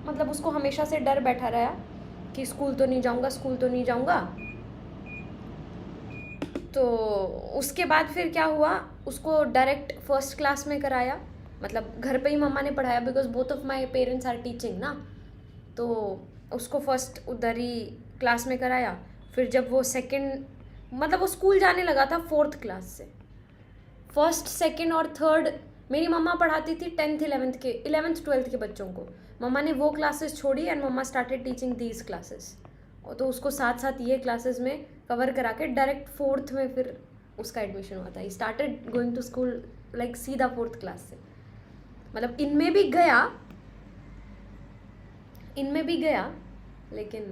मतलब उसको हमेशा से डर बैठा रहा कि स्कूल तो नहीं जाऊँगा, स्कूल तो नहीं जाऊँगा। तो उसके बाद फिर क्या हुआ, उसको डायरेक्ट फर्स्ट क्लास में कराया, मतलब घर पे ही मम्मा ने पढ़ाया because both of my parents are teaching ना। तो उसको फर्स्ट उधर ही क्लास में कराया। फिर जब वो सेकंड, मतलब वो स्कूल जाने लगा था 4th क्लास से। फर्स्ट, सेकंड और थर्ड मेरी मम्मा पढ़ाती थी 10th 11th 12th के बच्चों को। मम्मा ने वो क्लासेस छोड़ी एंड मम्मा स्टार्टेड टीचिंग दीज क्लासेस। और तो उसको साथ साथ ये क्लासेस में कवर करा के डायरेक्ट 4th में फिर उसका एडमिशन हुआ था। He started going to school like सीधा 4th क्लास से। मतलब इनमें भी गया लेकिन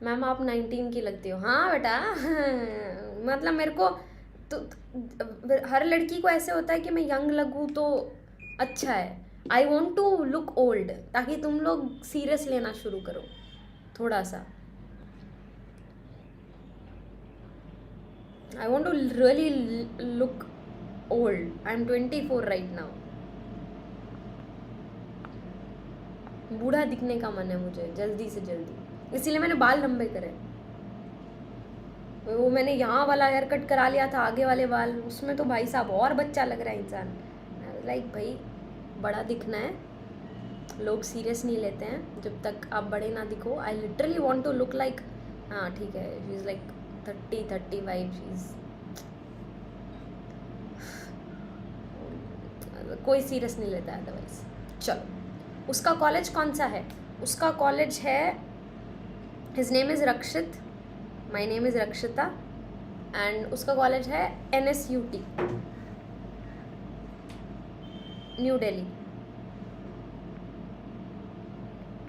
मैम आप 19 की लगती हो। हाँ बेटा मतलब मेरे को तो हर लड़की को ऐसे होता है कि मैं यंग लगूँ तो अच्छा है। I want to look old ताकि तुम लोग सीरियस लेना शुरू करो थोड़ा सा। I want to really look old. I'm 24 right now. बूढ़ा दिखने का मन है मुझे जल्दी से जल्दी, इसीलिए मैंने बाल लंबे करे। वो मैंने यहाँ वाला हेयर कट करा लिया था, आगे वाले बाल, उसमें तो भाई साहब और बच्चा लग रहा है इंसान। लाइक भाई बड़ा दिखना है, लोग सीरियस नहीं लेते हैं जब तक आप बड़े ना दिखो। I literally want to look like, हाँ ठीक है, शी इज़ लाइक 30-35, कोई सीरियस नहीं लेता है अदरवाइज। चलो उसका कॉलेज कौन सा है? उसका कॉलेज है, his name is Rakshit, my name is रक्षिता, एंड उसका कॉलेज है NSUT new Delhi.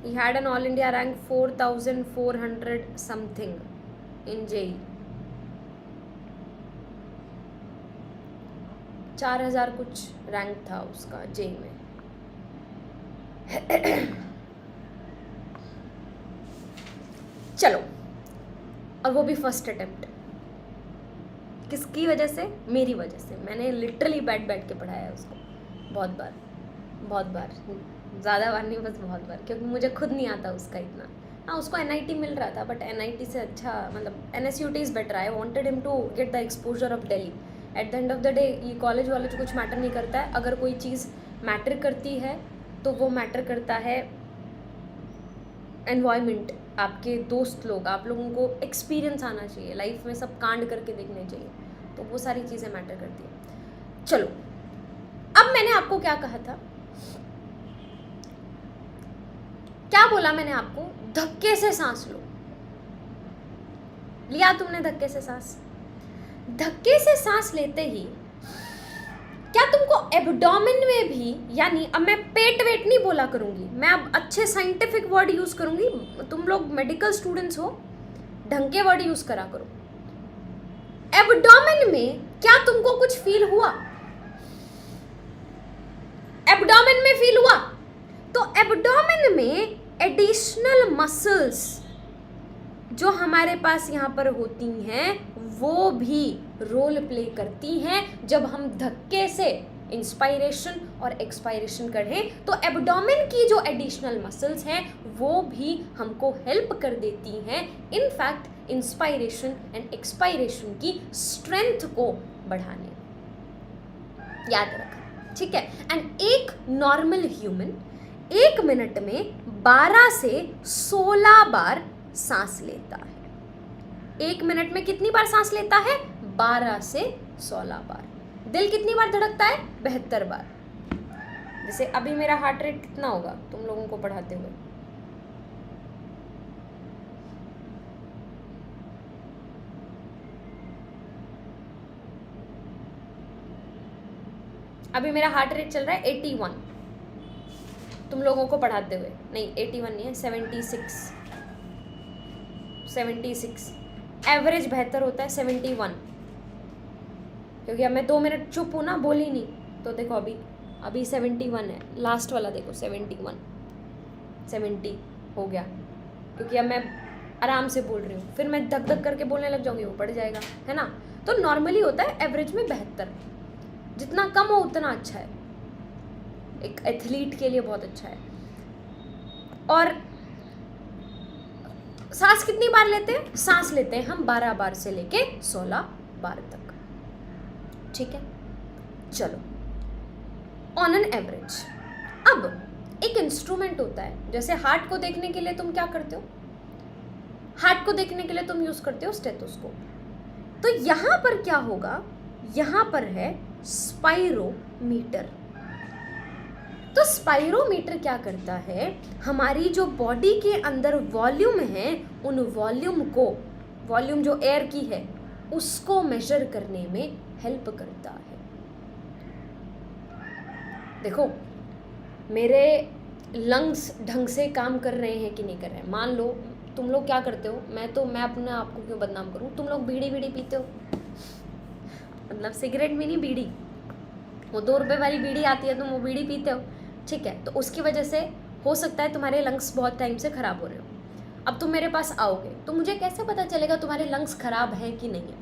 He had an all India rank 4400 something in JEE. 4000 कुछ रैंक था उसका जेई में। चलो, और वो भी फर्स्ट अटेम्प्ट। किसकी वजह से? मेरी वजह से। मैंने लिटरली बैठ के पढ़ाया है उसको बहुत बार, ज़्यादा बार नहीं, बस बहुत बार, क्योंकि मुझे खुद नहीं आता उसका इतना। हाँ, उसको एनआईटी मिल रहा था, बट एनआईटी से अच्छा, मतलब NSUT is better. I wanted him to get the exposure of Delhi. At the end of the day ये कॉलेज वालेज कुछ मैटर नहीं करता है। अगर कोई चीज़ मैटर करती है तो वो मैटर करता है एनवायरनमेंट, आपके दोस्त लोग, आप लोगों को एक्सपीरियंस आना चाहिए, लाइफ में सब कांड करके देखने चाहिए, तो वो सारी चीज़ें मैटर करती है। चलो, अब मैंने आपको क्या कहा था, क्या बोला मैंने आपको? धक्के से सांस लो। लिया तुमने धक्के से सांस? धक्के से सांस लेते ही क्या तुमको एब्डोमेन में भी, यानी अब मैं पेट वेट नहीं बोला करूंगी, मैं अब अच्छे साइंटिफिक वर्ड यूज करूंगी। तुम लोग मेडिकल स्टूडेंट्स हो, ढंग के वर्ड यूज करा करो। एब्डोमेन में क्या तुमको कुछ फील हुआ? एब्डोमेन में फील हुआ? तो एब्डोमेन में एडिशनल मसल्स जो हमारे पास यहाँ पर होती हैं वो भी रोल प्ले करती हैं जब हम धक्के से इंस्पायरेशन और एक्सपायरेशन करें। तो एब्डोमेन की जो एडिशनल मसल्स हैं वो भी हमको हेल्प कर देती हैं, इनफैक्ट इंस्पायरेशन एंड एक्सपायरेशन की स्ट्रेंथ को बढ़ाने। याद रखना, ठीक है? एंड एक नॉर्मल ह्यूमन 1 मिनट में 12 से 16 बार सांस लेता है। 1 मिनट में कितनी बार सांस लेता है? 12 से 16 बार। दिल कितनी बार धड़कता है? 72 बार। जैसे अभी मेरा हार्ट रेट कितना होगा तुम लोगों को पढ़ाते हुए? अभी मेरा हार्ट रेट चल रहा है 81 तुम लोगों को पढ़ाते हुए। नहीं, 81 नहीं है, 76। एवरेज बेहतर होता है 71, क्योंकि अब मैं 2 मिनट चुप हूँ ना, बोली नहीं, तो देखो अभी 71 है। लास्ट वाला देखो 71, 70 हो गया, क्योंकि अब मैं आराम से बोल रही हूँ। फिर मैं धक धक करके बोलने लग जाऊँगी, वो बढ़ जाएगा, है ना? तो नॉर्मली होता है एवरेज में 72। जितना कम हो उतना अच्छा है, एक एथलीट के लिए बहुत अच्छा है। और सांस कितनी बार लेते हैं? सांस लेते हैं हम 12 बार से लेके 16 बार तक, ठीक है? चलो, ऑन एन एवरेज। अब एक इंस्ट्रूमेंट होता है, जैसे हार्ट को देखने के लिए तुम क्या करते हो? हार्ट को देखने के लिए तुम यूज करते हो स्टेथोस्कोप। तो यहां पर क्या होगा? यहां पर है स्पाइरोमीटर। तो स्पाइरोमीटर क्या करता है? हमारी जो बॉडी के अंदर वॉल्यूम है, उन वॉल्यूम जो एयर की है उसको मेजर करने में हेल्प करता है। देखो, मेरे लंग्स ढंग से काम कर रहे हैं कि नहीं कर रहे हैं। मान लो तुम लोग क्या करते हो, मैं अपने आप को क्यों बदनाम करूं? तुम लोग बीड़ी पीते हो, मतलब सिगरेट में नहीं, बीड़ी, वो 2 रुपए वाली बीड़ी आती है, तुम वो बीड़ी पीते हो, ठीक है? तो उसकी वजह से हो सकता है तुम्हारे लंग्स बहुत टाइम से ख़राब हो रहे हो। अब तुम मेरे पास आओगे तो मुझे कैसे पता चलेगा तुम्हारे लंग्स ख़राब हैं कि नहीं है?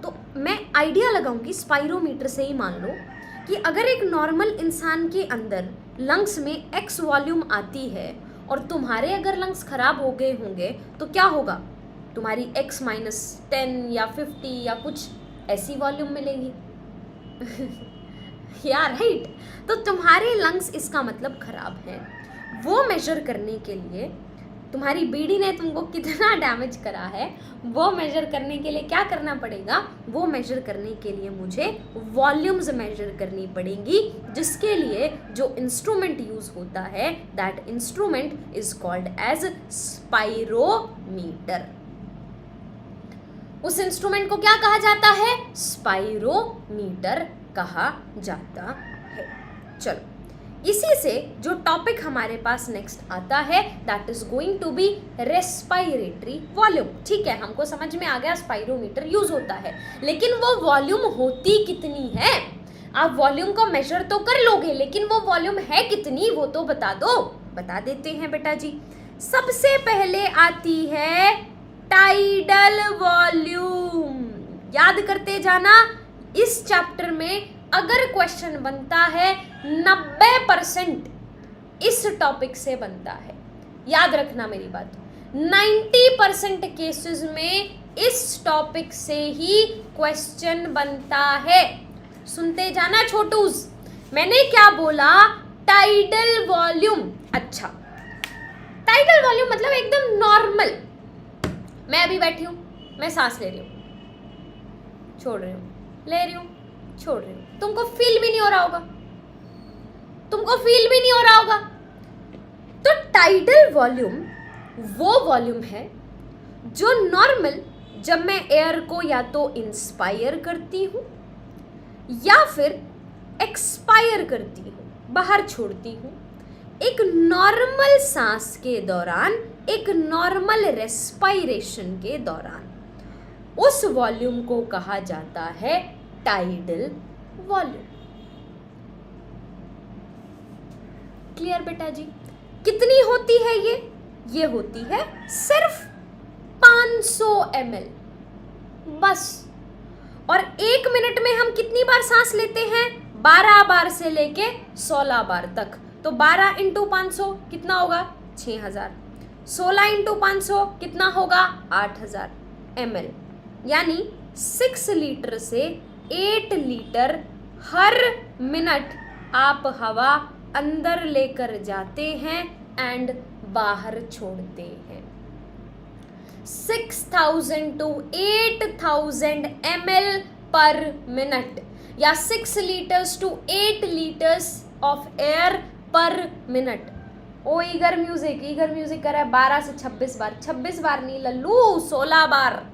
तो मैं आइडिया लगाऊंगी स्पाइरोमीटर से ही। मान लो कि अगर एक नॉर्मल इंसान के अंदर लंग्स में एक्स वॉल्यूम आती है और तुम्हारे अगर लंग्स ख़राब हो गए होंगे तो क्या होगा? तुम्हारी x -10 या 50 या कुछ ऐसी वॉल्यूम मिलेगी। यार, राइट? तो तुम्हारे लंग्स इसका मतलब खराब है। वो मेजर करने के लिए, तुम्हारी बीड़ी ने तुमको कितना डैमेज करा है वो मेजर करने के लिए क्या करना पड़ेगा? वो मेजर करने के लिए मुझे वॉल्यूम्स मेजर करनी पड़ेंगी, जिसके लिए जो इंस्ट्रूमेंट यूज होता है that instrument is called as spirometer. उस इंस्ट्रूमेंट को क्या कहा जाता है? स्पाइरोमीटर कहा जाता है। चलो, इसी से जो टॉपिक हमारे पास नेक्स्ट आता है that is going to be respiratory volume. ठीक है, हमको समझ में आ गया स्पाइरोमीटर यूज होता है, लेकिन वो वॉल्यूम होती कितनी है? आप वॉल्यूम को मेजर तो कर लोगे, लेकिन वो वॉल्यूम है कितनी वो तो बता दो। बता देते हैं बेटा जी। सबसे पहले आती है टाइडल वॉल्यूम। याद करते जाना, इस चैप्टर में अगर क्वेश्चन बनता है 90% इस टॉपिक से बनता है। याद रखना मेरी बात, 90% केसेस में इस टॉपिक से ही क्वेश्चन बनता है। सुनते जाना छोटूस, मैंने क्या बोला? Tidal volume. अच्छा, टाइडल वॉल्यूम मतलब एकदम नॉर्मल। मैं अभी बैठी हूं, मैं सांस ले रही हूं, छोड़ रही हूं, ले रही हूं, छोड़ रही हूं। तुमको फील भी नहीं हो रहा होगा, तुमको फील भी नहीं हो रहा होगा। तो टाइडल वॉल्यूम वो वॉल्यूम है जो नॉर्मल, जब मैं एयर को या तो इंस्पायर करती हूं या फिर एक्सपायर करती हूं, बाहर छोड़ती हूं, एक नॉर्मल सांस के दौरान, एक नॉर्मल रेस्पायरेशन के दौरान, उस वॉल्यूम को कहा जाता है टाइडल वॉल्यूम। क्लियर बेटा जी? कितनी होती है ये होती है सिर्फ 500 ml बस। और 1 मिनट में हम कितनी बार सांस लेते हैं? 12 बार से लेके 16 बार तक। तो 12 इंटू 500 कितना होगा? 6000। 16 इंटू 500 कितना होगा? 8000 ml। यानी 6 लीटर से 8 लीटर हर मिनट आप हवा अंदर लेकर जाते हैं एंड बाहर छोड़ते हैं। 6000 to 8000 ml पर मिनट, या 6 litres to 8 litres of air per minute. ओ ईगर म्यूजिक कर रहा है 12 से 26 बार। 26 बार नहीं लल्लू, 16 बार।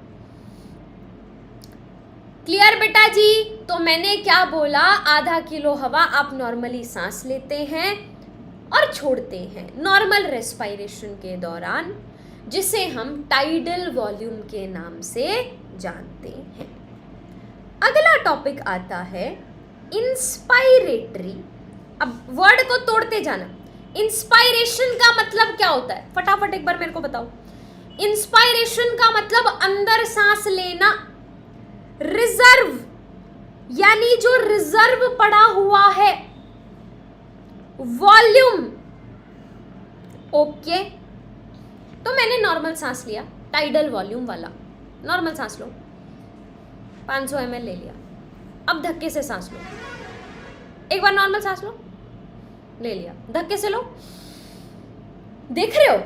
क्लियर बेटा जी? तो मैंने क्या बोला? आधा किलो हवा आप नॉर्मली सांस लेते हैं और छोड़ते हैं नॉर्मल रेस्पायरेशन के दौरान, जिसे हम टाइडल वॉल्यूम के नाम से जानते हैं। अगला टॉपिक आता है इंस्पायरेटरी। अब वर्ड को तोड़ते जाना। इंस्पायरेशन का मतलब क्या होता है? फटाफट एक बार मेरे को बताओ। इंस्पायरेशन का मतलब अंदर सांस लेना। रिजर्व, यानी जो रिजर्व पड़ा हुआ है। Volume, okay. तो मैंने नॉर्मल सांस लिया, टाइडल वॉल्यूम वाला। नॉर्मल सांस लो, 500 ml ले लिया। अब धक्के से सांस लो, एक बार नॉर्मल सांस लो, ले लिया, धक्के से लो। देख रहे हो,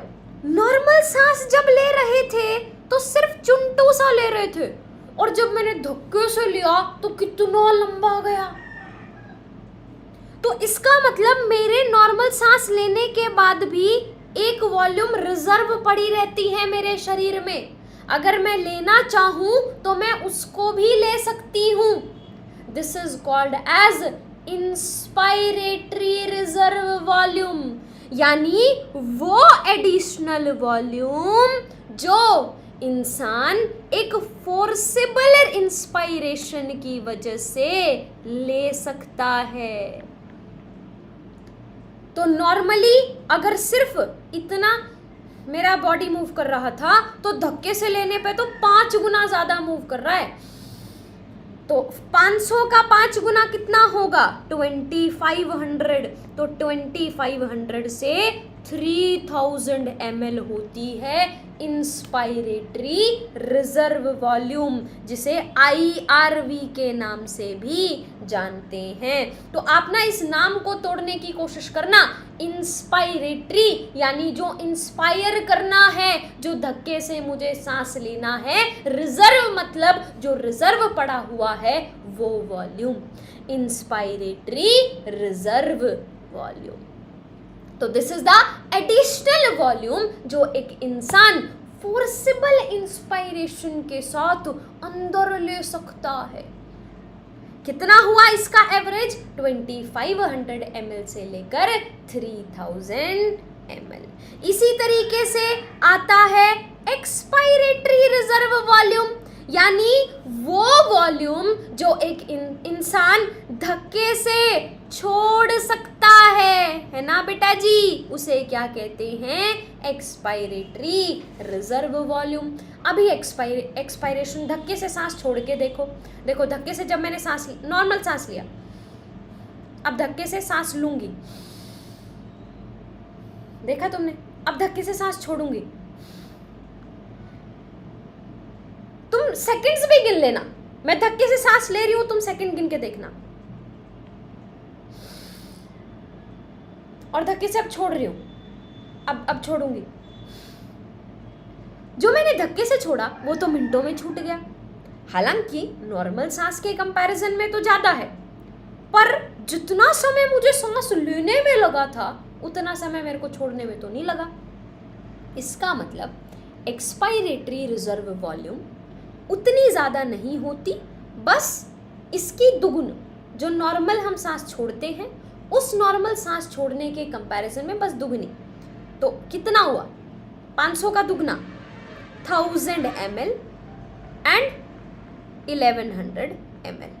नॉर्मल सांस जब ले रहे थे तो सिर्फ चुंटू सा ले रहे थे, और जब मैंने धक्के से लिया तो कितना लंबा गया। तो इसका मतलब मेरे नॉर्मल सांस लेने के बाद भी एक वॉल्यूम रिजर्व पड़ी रहती है मेरे शरीर में। अगर मैं लेना चाहूं तो मैं उसको भी ले सकती हूं। This is called as inspiratory reserve volume, यानी वो एडिशनल वॉल्यूम जो इंसान एक फोर्सेबल इंस्पायरेशन की वजह से ले सकता है। तो नॉर्मली अगर सिर्फ इतना मेरा बॉडी मूव कर रहा था, तो धक्के से लेने पे तो 5 गुना ज्यादा मूव कर रहा है। तो 500 का 5 गुना कितना होगा? 2500। तो 2500 से 3000 ml होती है इंस्पायरेटरी रिजर्व वॉल्यूम, जिसे IRV के नाम से भी जानते हैं। तो आप ना इस नाम को तोड़ने की कोशिश करना। इंस्पायरेटरी यानी जो इंस्पायर करना है, जो धक्के से मुझे सांस लेना है। रिजर्व मतलब जो रिजर्व पड़ा हुआ है वो वॉल्यूम, इंस्पायरेटरी रिजर्व वॉल्यूम। तो this is the additional volume जो एक इंसान फोर्सेबल इंस्पायरेशन के साथ अंदर ले सकता है। कितना हुआ इसका एवरेज? 2500 ml से लेकर 3000 ml। इसी तरीके से आता है एक्सपायरेटरी रिजर्व वॉल्यूम, यानी वो वॉल्यूम जो एक इंसान धक्के से छोड़ सकता है ना बेटा जी, उसे क्या कहते हैं? Expiratory reserve volume. अभी एक्सपायरेशन, धक्के से सांस छोड़ के देखो, धक्के से जब मैंने सांस, नॉर्मल सांस लिया, अब धक्के से सांस लूंगी, देखा तुमने? अब धक्के से सांस छोड़ूंगी, तुम सेकंड्स भी गिन लेना। मैं धक्के से सांस ले रही हूं, तुम सेकंड गिन के देखना, और धक्के से अब छोड़ रही हूं, अब छोड़ूंगी। जो मैंने धक्के से छोड़ा वो तो मिनटों में छूट गया, हालांकि नॉर्मल सांस के कंपैरिजन में तो ज्यादा है, पर जितना समय मुझे सांस लेने में लगा था उतना समय मेरे को छोड़ने में तो नहीं लगा। इसका मतलब एक्सपायरेटरी रिजर्व वॉल्यूम उतनी ज़्यादा नहीं होती, बस इसकी दुगुन, जो नॉर्मल हम सांस छोड़ते हैं उस नॉर्मल सांस छोड़ने के कंपैरिजन में बस दुगनी। तो कितना हुआ? 500 का दुगना, 1000 ml एंड 1100 ml।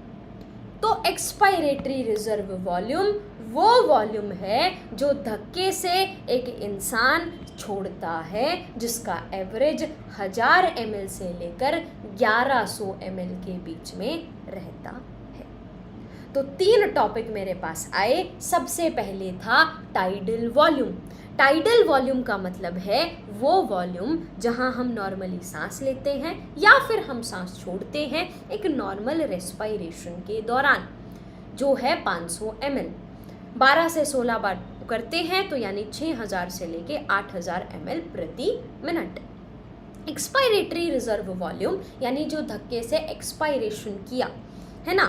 तो एक्सपायरेटरी रिजर्व वॉल्यूम वो वॉल्यूम है जो धक्के से एक इंसान छोड़ता है, जिसका एवरेज 1000 ml से लेकर 1100 ml के बीच में रहता है। तो 3 टॉपिक मेरे पास आए। सबसे पहले था टाइडल वॉल्यूम। टाइडल वॉल्यूम का मतलब है वो वॉल्यूम जहां हम नॉर्मली सांस लेते हैं या फिर हम सांस छोड़ते हैं एक नॉर्मल रेस्पिरेशन के दौरान, जो है 500 ml। 12 से 16 बार करते हैं तो यानी 6000 से लेके 8000 ml प्रति मिनट। एक्सपायरेटरी रिजर्व वॉल्यूम यानी जो धक्के से एक्सपायरेशन किया है ना,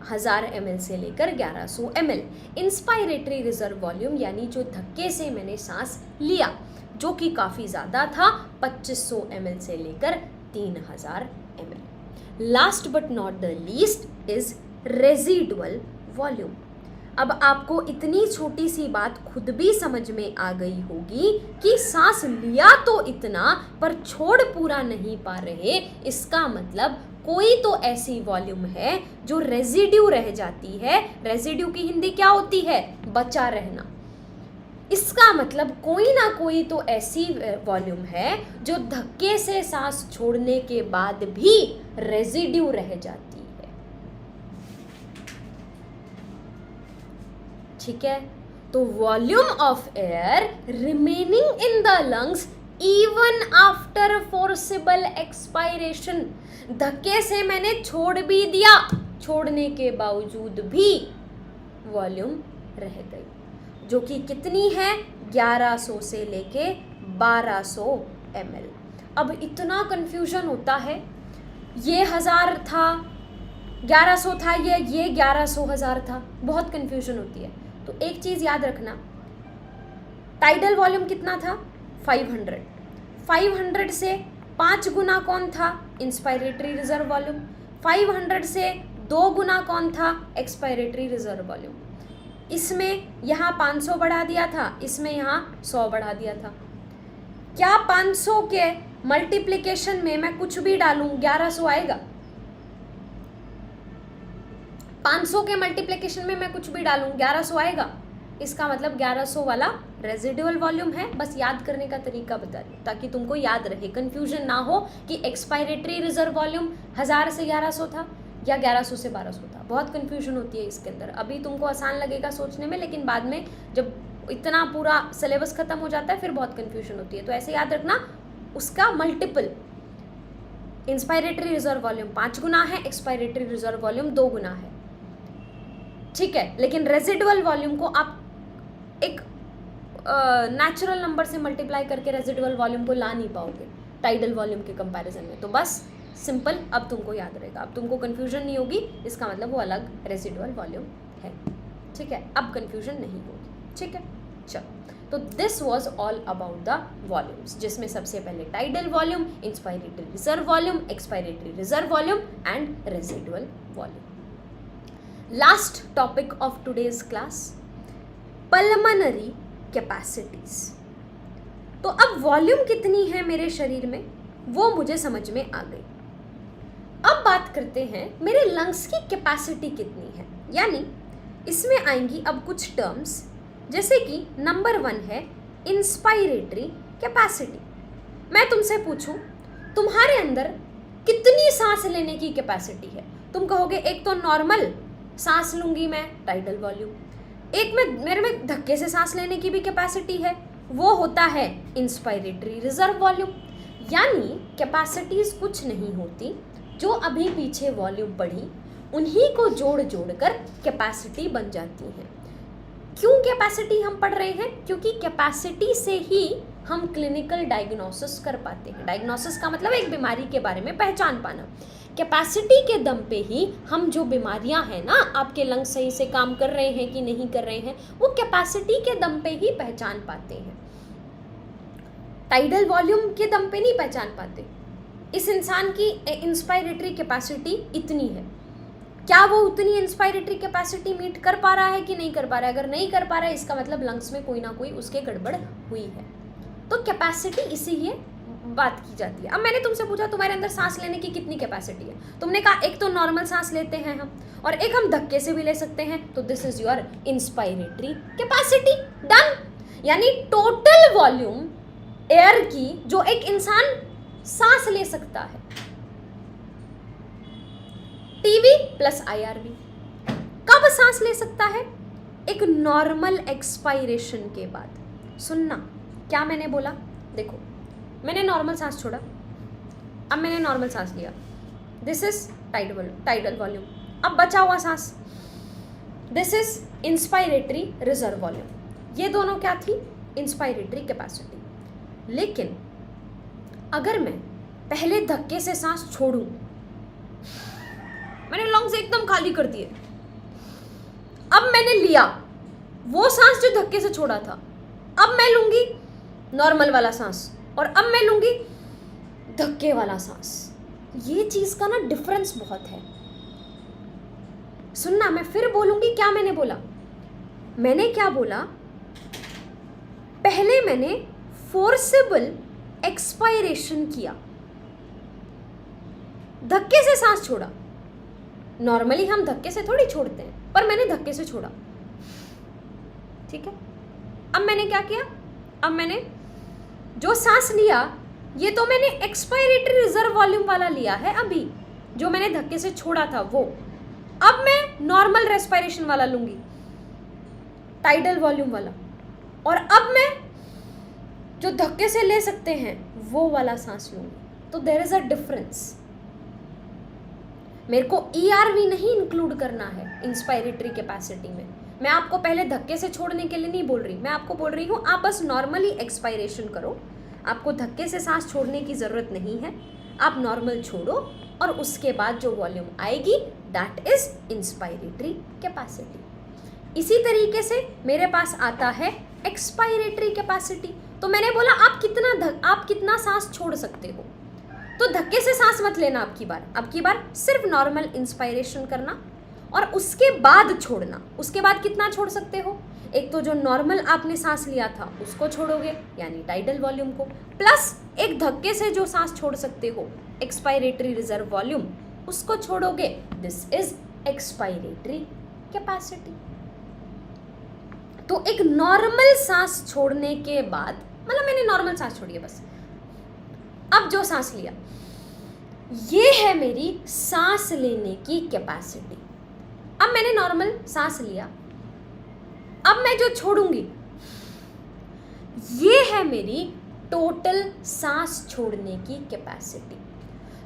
1000 ml से लेकर 1100 ml। इंस्पायरेटरी रिजर्व वॉल्यूम यानी जो धक्के से मैंने सांस लिया, जो कि काफ़ी ज़्यादा था, 2500 ml से लेकर 3000 ml। Last but not the least is residual volume. अब आपको इतनी छोटी सी बात खुद भी समझ में आ गई होगी कि सांस लिया तो इतना पर छोड़ पूरा नहीं पा रहे, इसका मतलब कोई तो ऐसी वॉल्यूम है जो रेजिड्यू रह जाती है। रेजिड्यू की हिंदी क्या होती है? बचा रहना। इसका मतलब कोई ना कोई तो ऐसी वॉल्यूम है जो धक्के से सांस छोड़ने के बाद भी रेजिड्यू रह जाती है। ठीक है, तो volume of air remaining in the lungs even after forcible expiration. धक्के से मैंने छोड़ भी दिया, छोड़ने के बावजूद भी वॉल्यूम रह गई, जो कि कितनी है? 1100 से लेके 1200 ml। अब इतना कंफ्यूजन होता है, ये 1000 था, 1100 था, ये 1100 1000 था, बहुत कंफ्यूजन होती है। तो एक चीज़ याद रखना, टाइडल वॉल्यूम कितना था? 500। 500 से 5 गुना कौन था? Inspiratory reserve volume. 500 से 2 गुना कौन था? Expiratory reserve volume. इसमें यहाँ 500 बढ़ा दिया था, इसमें यहाँ 100 बढ़ा दिया था। क्या 500 के मल्टीप्लिकेशन में मैं कुछ भी डालूं 1100 आएगा? 500 के मल्टीप्लिकेशन में मैं कुछ भी डालूं 1100 आएगा? इसका मतलब 1100 वाला रेजिडुअल वॉल्यूम है। बस याद करने का तरीका बता रही हूँ ताकि तुमको याद रहे, कंफ्यूजन ना हो कि एक्सपायरेटरी रिजर्व वॉल्यूम 1000 से 1100 था या 1100 से 1200 था। बहुत कंफ्यूजन होती है इसके अंदर। अभी तुमको आसान लगेगा सोचने में, लेकिन बाद में जब इतना पूरा सिलेबस खत्म हो जाता है फिर बहुत कंफ्यूजन होती है। तो ऐसे याद रखना, उसका मल्टीपल इंस्पायरेटरी रिजर्व वॉल्यूम 5 गुना है, एक्सपायरेटरी रिजर्व वॉल्यूम 2 गुना है। ठीक है, लेकिन रेजिडुअल वॉल्यूम को आप एक नेचुरल नंबर से मल्टीप्लाई करके रेजिडुअल वॉल्यूम को ला नहीं पाओगे टाइडल वॉल्यूम के कंपैरिजन में। तो बस सिंपल, अब तुमको याद रहेगा, अब तुमको कंफ्यूजन नहीं होगी, इसका मतलब वो अलग रेजिडुअल वॉल्यूम है। ठीक है, अब कंफ्यूजन नहीं होगी। ठीक है, चलो, तो this was all about the volumes, जिसमें सबसे पहले tidal volume, inspiratory reserve volume, expiratory reserve volume and residual volume. Last topic of today's class, pulmonary capacities. तो अब वॉल्यूम कितनी है मेरे शरीर में वो मुझे समझ में आ गई। बात करते हैं मेरे लंग्स की कैपेसिटी कितनी है, यानी इसमें आएंगी अब कुछ टर्म्स, जैसे कि नंबर 1 है इंस्पायरेटरी कैपेसिटी। मैं तुमसे पूछूं तुम्हारे अंदर कितनी सांस लेने की कैपेसिटी है, तुम कहोगे एक तो नॉर्मल सांस लूंगी मैं, टाइडल वॉल्यूम, एक में मेरे में धक्के से सांस लेने की भी कैपेसिटी है, वो होता है इंस्पायरेटरी रिजर्व वॉल्यूम। यानी कैपेसिटीज कुछ नहीं होती, जो अभी पीछे वॉल्यूम पढ़ी उन्हीं को जोड़ जोड़ कर कैपेसिटी बन जाती है। क्यों कैपेसिटी हम पढ़ रहे हैं? क्योंकि कैपेसिटी से ही हम क्लिनिकल डायग्नोसिस कर पाते हैं। डायग्नोसिस का मतलब एक बीमारी के बारे में पहचान पाना। कैपेसिटी के दम पे ही हम जो बीमारियां हैं ना, आपके लंग सही से काम कर रहे हैं कि नहीं कर रहे हैं, वो कैपेसिटी के दम पे ही पहचान पाते हैं, टाइडल वॉल्यूम के दम पे नहीं पहचान पाते। इस इंसान की इंस्पायरेटरी कैपेसिटी इतनी है, क्या वो उतनी इंस्पायरेटरी कैपेसिटी मीट कर पा रहा है कि नहीं कर पा रहा है? अगर नहीं कर पा रहा है, इसका मतलब लंग्स में कोई ना कोई उसके गड़बड़ हुई है। तो कैपेसिटी इसीलिए बात की जाती है। अब मैंने तुमसे पूछा तुम्हारे अंदर सांस लेने की कितनी कैपेसिटी है, तुमने कहा एक तो नॉर्मल सांस लेते हैं हम, और एक हम धक्के से भी ले सकते हैं, तो this is your inspiratory capacity. Done. यानी टोटल वॉल्यूम एयर की जो एक इंसान सांस ले सकता है, टीवी प्लस आईआरवी, कब सांस ले सकता है? एक नॉर्मल एक्सपायरेशन के बाद। सुनना क्या मैंने बोला, देखो मैंने नॉर्मल सांस छोड़ा, अब मैंने नॉर्मल सांस लिया, दिस इज टाइडल वॉल्यूम। अब बचा हुआ सांस, this is inspiratory reserve volume. ये दोनों क्या थी? Inspiratory capacity. लेकिन अगर मैं पहले धक्के से सांस छोड़ूं, मैंने लंग्स एकदम खाली कर दिए, अब मैंने लिया वो सांस जो धक्के से छोड़ा था, अब मैं लूंगी नॉर्मल वाला सांस, और अब मैं लूंगी धक्के वाला सांस। ये चीज का ना डिफरेंस बहुत है। सुनना, मैं फिर बोलूंगी क्या मैंने बोला। मैंने क्या बोला? पहले मैंने फोर्सेबल एक्सपायरेशन किया, धक्के से सांस छोड़ा। नॉर्मली हम धक्के से थोड़ी छोड़ते हैं, पर मैंने धक्के से छोड़ा, ठीक है। अब मैंने क्या किया? अब मैंने जो सांस लिया, ये तो मैंने एक्सपायरेटरी रिजर्व वॉल्यूम वाला लिया है अभी, जो मैंने धक्के से छोड़ा था वो। अब मैं नॉर्मल रेस्पिरेशन वाला लूंगी, टाइडल वॉल्यूम वाला, और अब मैं जो धक्के से ले सकते हैं वो वाला सांस लूंगी। तो देयर इज अ डिफरेंस। मेरे को ERV नहीं इंक्लूड करना है इंस्पायरेटरी कैपेसिटी में। मैं आपको पहले धक्के से छोड़ने के लिए नहीं बोल रही, मैं आपको बोल रही हूँ आप बस नॉर्मली एक्सपायरेशन करो, आपको धक्के से सांस छोड़ने की ज़रूरत नहीं है, आप नॉर्मल छोड़ो, और उसके बाद जो वॉल्यूम आएगी दैट इज इंस्पायरेटरी कैपेसिटी। इसी तरीके से मेरे पास आता है एक्सपायरेटरी कैपेसिटी। तो मैंने बोला आप कितना सांस छोड़ सकते हो, तो धक्के से सांस मत लेना अब की बार सिर्फ नॉर्मल इंस्पायरेशन करना और उसके बाद छोड़ना। उसके बाद कितना छोड़ सकते हो? एक तो जो नॉर्मल आपने सांस लिया था उसको छोड़ोगे, यानी टाइडल वॉल्यूम को, प्लस एक धक्के से जो सांस छोड़ सकते हो एक्सपायरेटरी रिजर्व वॉल्यूम, उसको छोड़ोगे। This is expiratory capacity. तो एक नॉर्मल सांस छोड़ने के बाद, मतलब मैंने नॉर्मल सांस छोड़ी है बस, अब जो सांस लिया ये है मेरी सांस लेने की कैपेसिटी। अब मैंने नॉर्मल सांस लिया, अब मैं जो छोड़ूंगी ये है मेरी टोटल सांस छोड़ने की कैपेसिटी।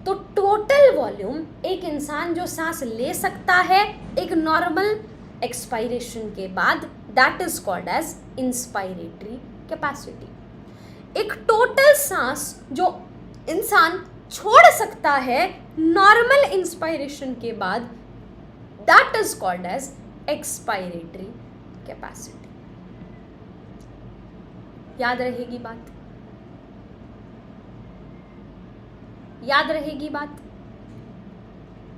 तो टोटल वॉल्यूम एक इंसान जो सांस ले सकता है एक नॉर्मल एक्सपायरेशन के बाद, that is called as inspiratory capacity. एक टोटल सांस जो इंसान छोड़ सकता है नॉर्मल इंस्पायरेशन के बाद, that is called as expiratory capacity. याद रहेगी बात? याद रहेगी बात?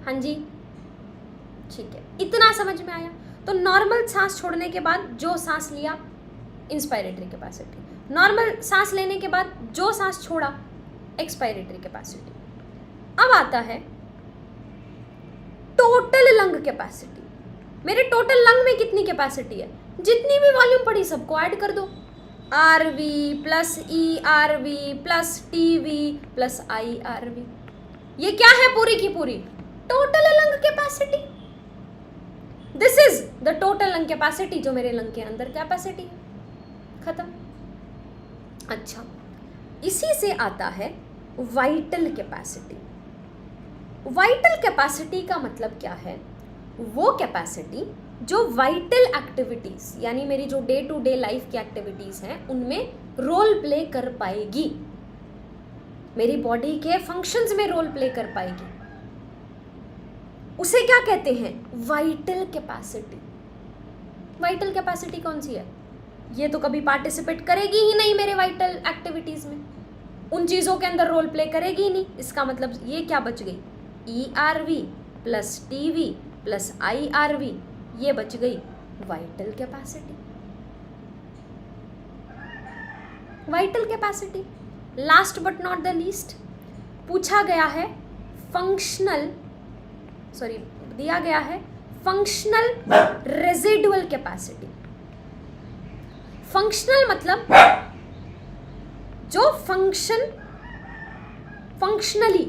हाँ जी, ठीक है, इतना समझ में आया। तो नॉर्मल सांस छोड़ने के बाद जो सांस लिया इंस्पायरेटरी कैपेसिटी, नॉर्मल सांस लेने के बाद जो सांस छोड़ा एक्सपायरेटरी कैपेसिटी। अब आता है टोटल लंग कैपेसिटी। मेरे टोटल लंग में कितनी कैपेसिटी है, जितनी भी वॉल्यूम पड़ी सबको ऐड कर दो, RV plus ERV plus TV plus IRV। ये क्या है, पूरी की पूरी total lung capacity. This is the total lung capacity, जो मेरे लंग के अंदर कैपेसिटी है। खत्म। अच्छा, इसी से आता है वाइटल कैपेसिटी। वाइटल कैपेसिटी का मतलब क्या है, वो कैपेसिटी जो वाइटल एक्टिविटीज यानी मेरी जो डे टू डे लाइफ की एक्टिविटीज हैं उनमें रोल प्ले कर पाएगी, मेरी बॉडी के फंक्शंस में रोल प्ले कर पाएगी, उसे क्या कहते हैं, वाइटल कैपेसिटी। वाइटल कैपेसिटी कौन सी है, ये तो कभी पार्टिसिपेट करेगी ही नहीं मेरे वाइटल एक्टिविटीज में, उन चीजों के अंदर रोल प्ले करेगी ही नहीं। इसका मतलब ये क्या बच गई, ERV plus TV plus IRV, ये बच गई vital capacity. Vital capacity. Last but not the least, पूछा गया है फंक्शनल, सॉरी दिया गया है फंक्शनल रेजिडुअल कैपेसिटी। फंक्शनल मतलब जो फंक्शनली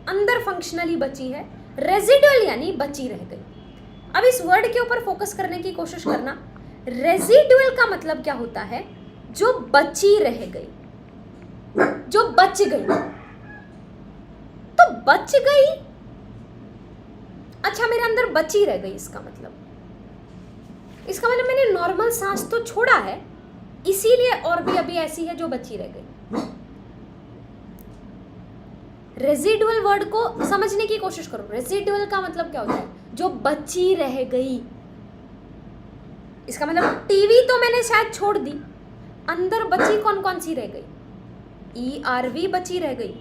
अंदर फंक्शनली बची है, रेजिडुअल यानी बची रह गई। अब इस वर्ड के ऊपर फोकस करने की कोशिश करना। रेजिडुअल का मतलब क्या होता है, जो बची रह गई, जो बच गई। तो बच गई, अच्छा मेरे अंदर बची रह गई, इसका मतलब मैंने नॉर्मल सांस तो छोड़ा है, इसीलिए और भी अभी ऐसी है जो बची रह गई। रेजिडुअल वर्ड को समझने की कोशिश करो। रेजिडुअल का मतलब क्या होता है, जो बची रह गई। इसका मतलब टीवी तो मैंने शायद छोड़ दी, अंदर बची कौन कौन सी रह गई, ERV बची रह गई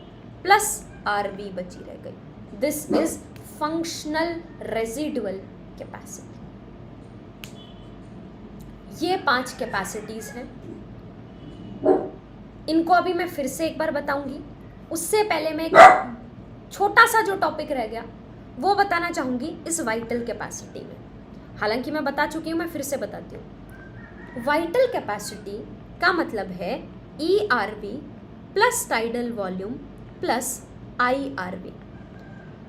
प्लस RV बची रह गई। This is functional residual capacity. ये 5 कैपेसिटीज हैं, इनको अभी मैं फिर से एक बार बताऊंगी। उससे पहले मैं एक छोटा सा जो टॉपिक रह गया वो बताना चाहूंगी इस वाइटल कैपेसिटी में। हालांकि मैं बता चुकी हूं, मैं फिर से बताती हूँ। वाइटल कैपेसिटी का मतलब है ERV plus tidal volume plus IRV।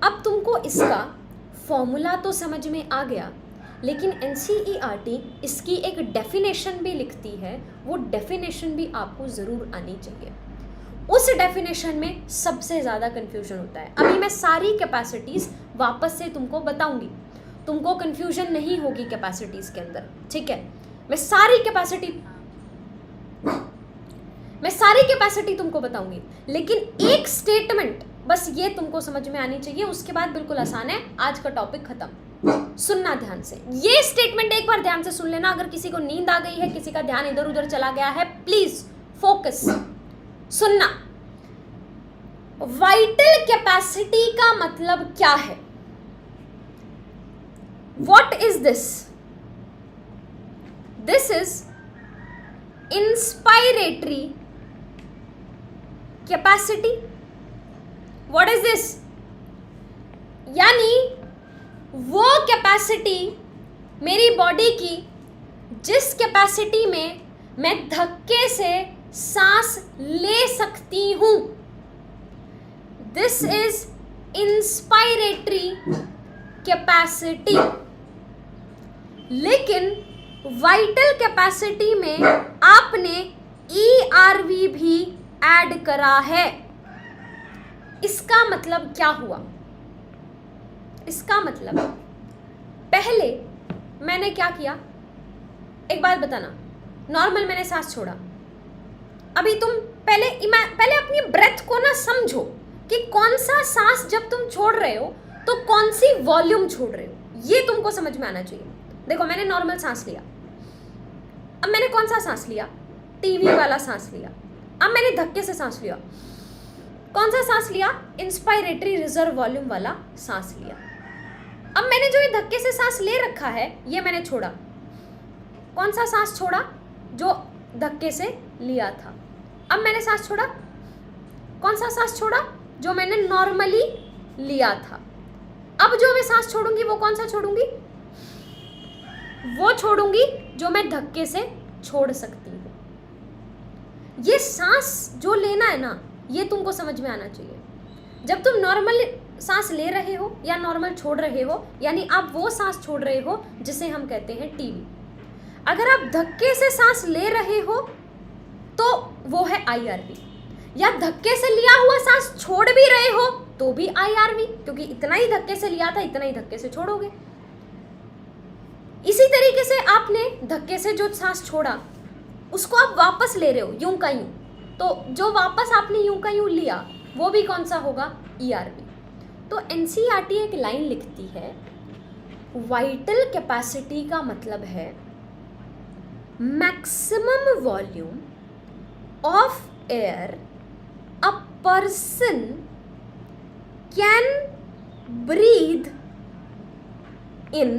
अब तुमको इसका फॉर्मूला तो समझ में आ गया, लेकिन NCERT इसकी एक डेफिनेशन भी लिखती है, वो डेफिनेशन भी आपको ज़रूर आनी चाहिए। उस डेफिनेशन में सबसे ज़्यादा कन्फ्यूजन होता है। अभी मैं सारी कैपेसिटीज़ वापस से तुमको बताऊंगी, तुमको कन्फ्यूजन नहीं होगी कैपेसिटीज़ के अंदर, ठीक है। मैं सारी कैपेसिटी तुमको बताऊंगी, लेकिन एक स्टेटमेंट बस ये तुमको समझ में आनी चाहिए, उसके बाद बिल्कुल आसान है, आज का टॉपिक खत्म। सुनना ध्यान से, ये स्टेटमेंट एक बार ध्यान से सुन लेना। अगर किसी को नींद आ गई है, किसी का ध्यान इधर उधर चला गया है, प्लीज फोकस सुनना। वाइटल कैपेसिटी का मतलब क्या है, what is this? This is inspiratory capacity. What is this? यानी वो कैपेसिटी मेरी बॉडी की जिस कैपेसिटी में मैं धक्के से सांस ले सकती हूं, दिस इज इंस्पायरेटरी कैपेसिटी। लेकिन वाइटल कैपेसिटी में आपने ERV भी ऐड करा है। इसका मतलब क्या हुआ? इसका मतलब पहले मैंने क्या किया, एक बात बताना। नॉर्मल मैंने सांस छोड़ा, अभी तुम पहले अपनी ब्रेथ को ना समझो कि कौन सा सांस जब तुम छोड़ रहे हो तो कौन सी वॉल्यूम छोड़ रहे हो, ये तुमको समझ में आना चाहिए। देखो, मैंने नॉर्मल सांस लिया, अब मैंने कौन सा सांस लिया, टीवी वाला सांस लिया। अब मैंने धक्के से सांस लिया, कौन सा सांस लिया, इंस्पायरेटरी रिजर्व वॉल्यूम वाला सांस लिया। अब मैंने जो ये धक्के से सांस ले रखा है, ये मैंने छोड़ा। कौन सा सांस छोड़ा, जो धक्के से लिया था। अब मैंने सांस छोड़ा, कौन सा सांस छोड़ा, जो मैंने नॉर्मली लिया था। अब जो मैं सांस छोड़ूंगी वो कौन सा छोड़ूंगी? वो छोड़ूंगी जो मैं धक्के से छोड़ सकती हूँ। ये सांस जो लेना है ना, ये तुमको समझ में आना चाहिए। जब तुम नॉर्मल सांस ले रहे हो या नॉर्मल छोड़ रहे हो, यानी आप वो सांस छोड़ रहे हो जिसे हम कहते हैं टीवी। अगर आप धक्के से सांस ले रहे हो तो वो है आईआरवी, या धक्के से लिया हुआ सांस छोड़ भी रहे हो तो भी आईआरवी, क्योंकि इतना ही धक्के से लिया था इतना ही धक्के से छोड़ोगे। इसी तरीके से आपने धक्के से जो सांस छोड़ा उसको आप वापस ले रहे हो यूं का यूं, तो जो वापस आपने यूं का यूं लिया वो भी कौन सा होगा? ईआरवी। तो एनसीईआरटी एक लाइन लिखती है, वाइटल कैपेसिटी का मतलब है maximum volume of air a person can breathe in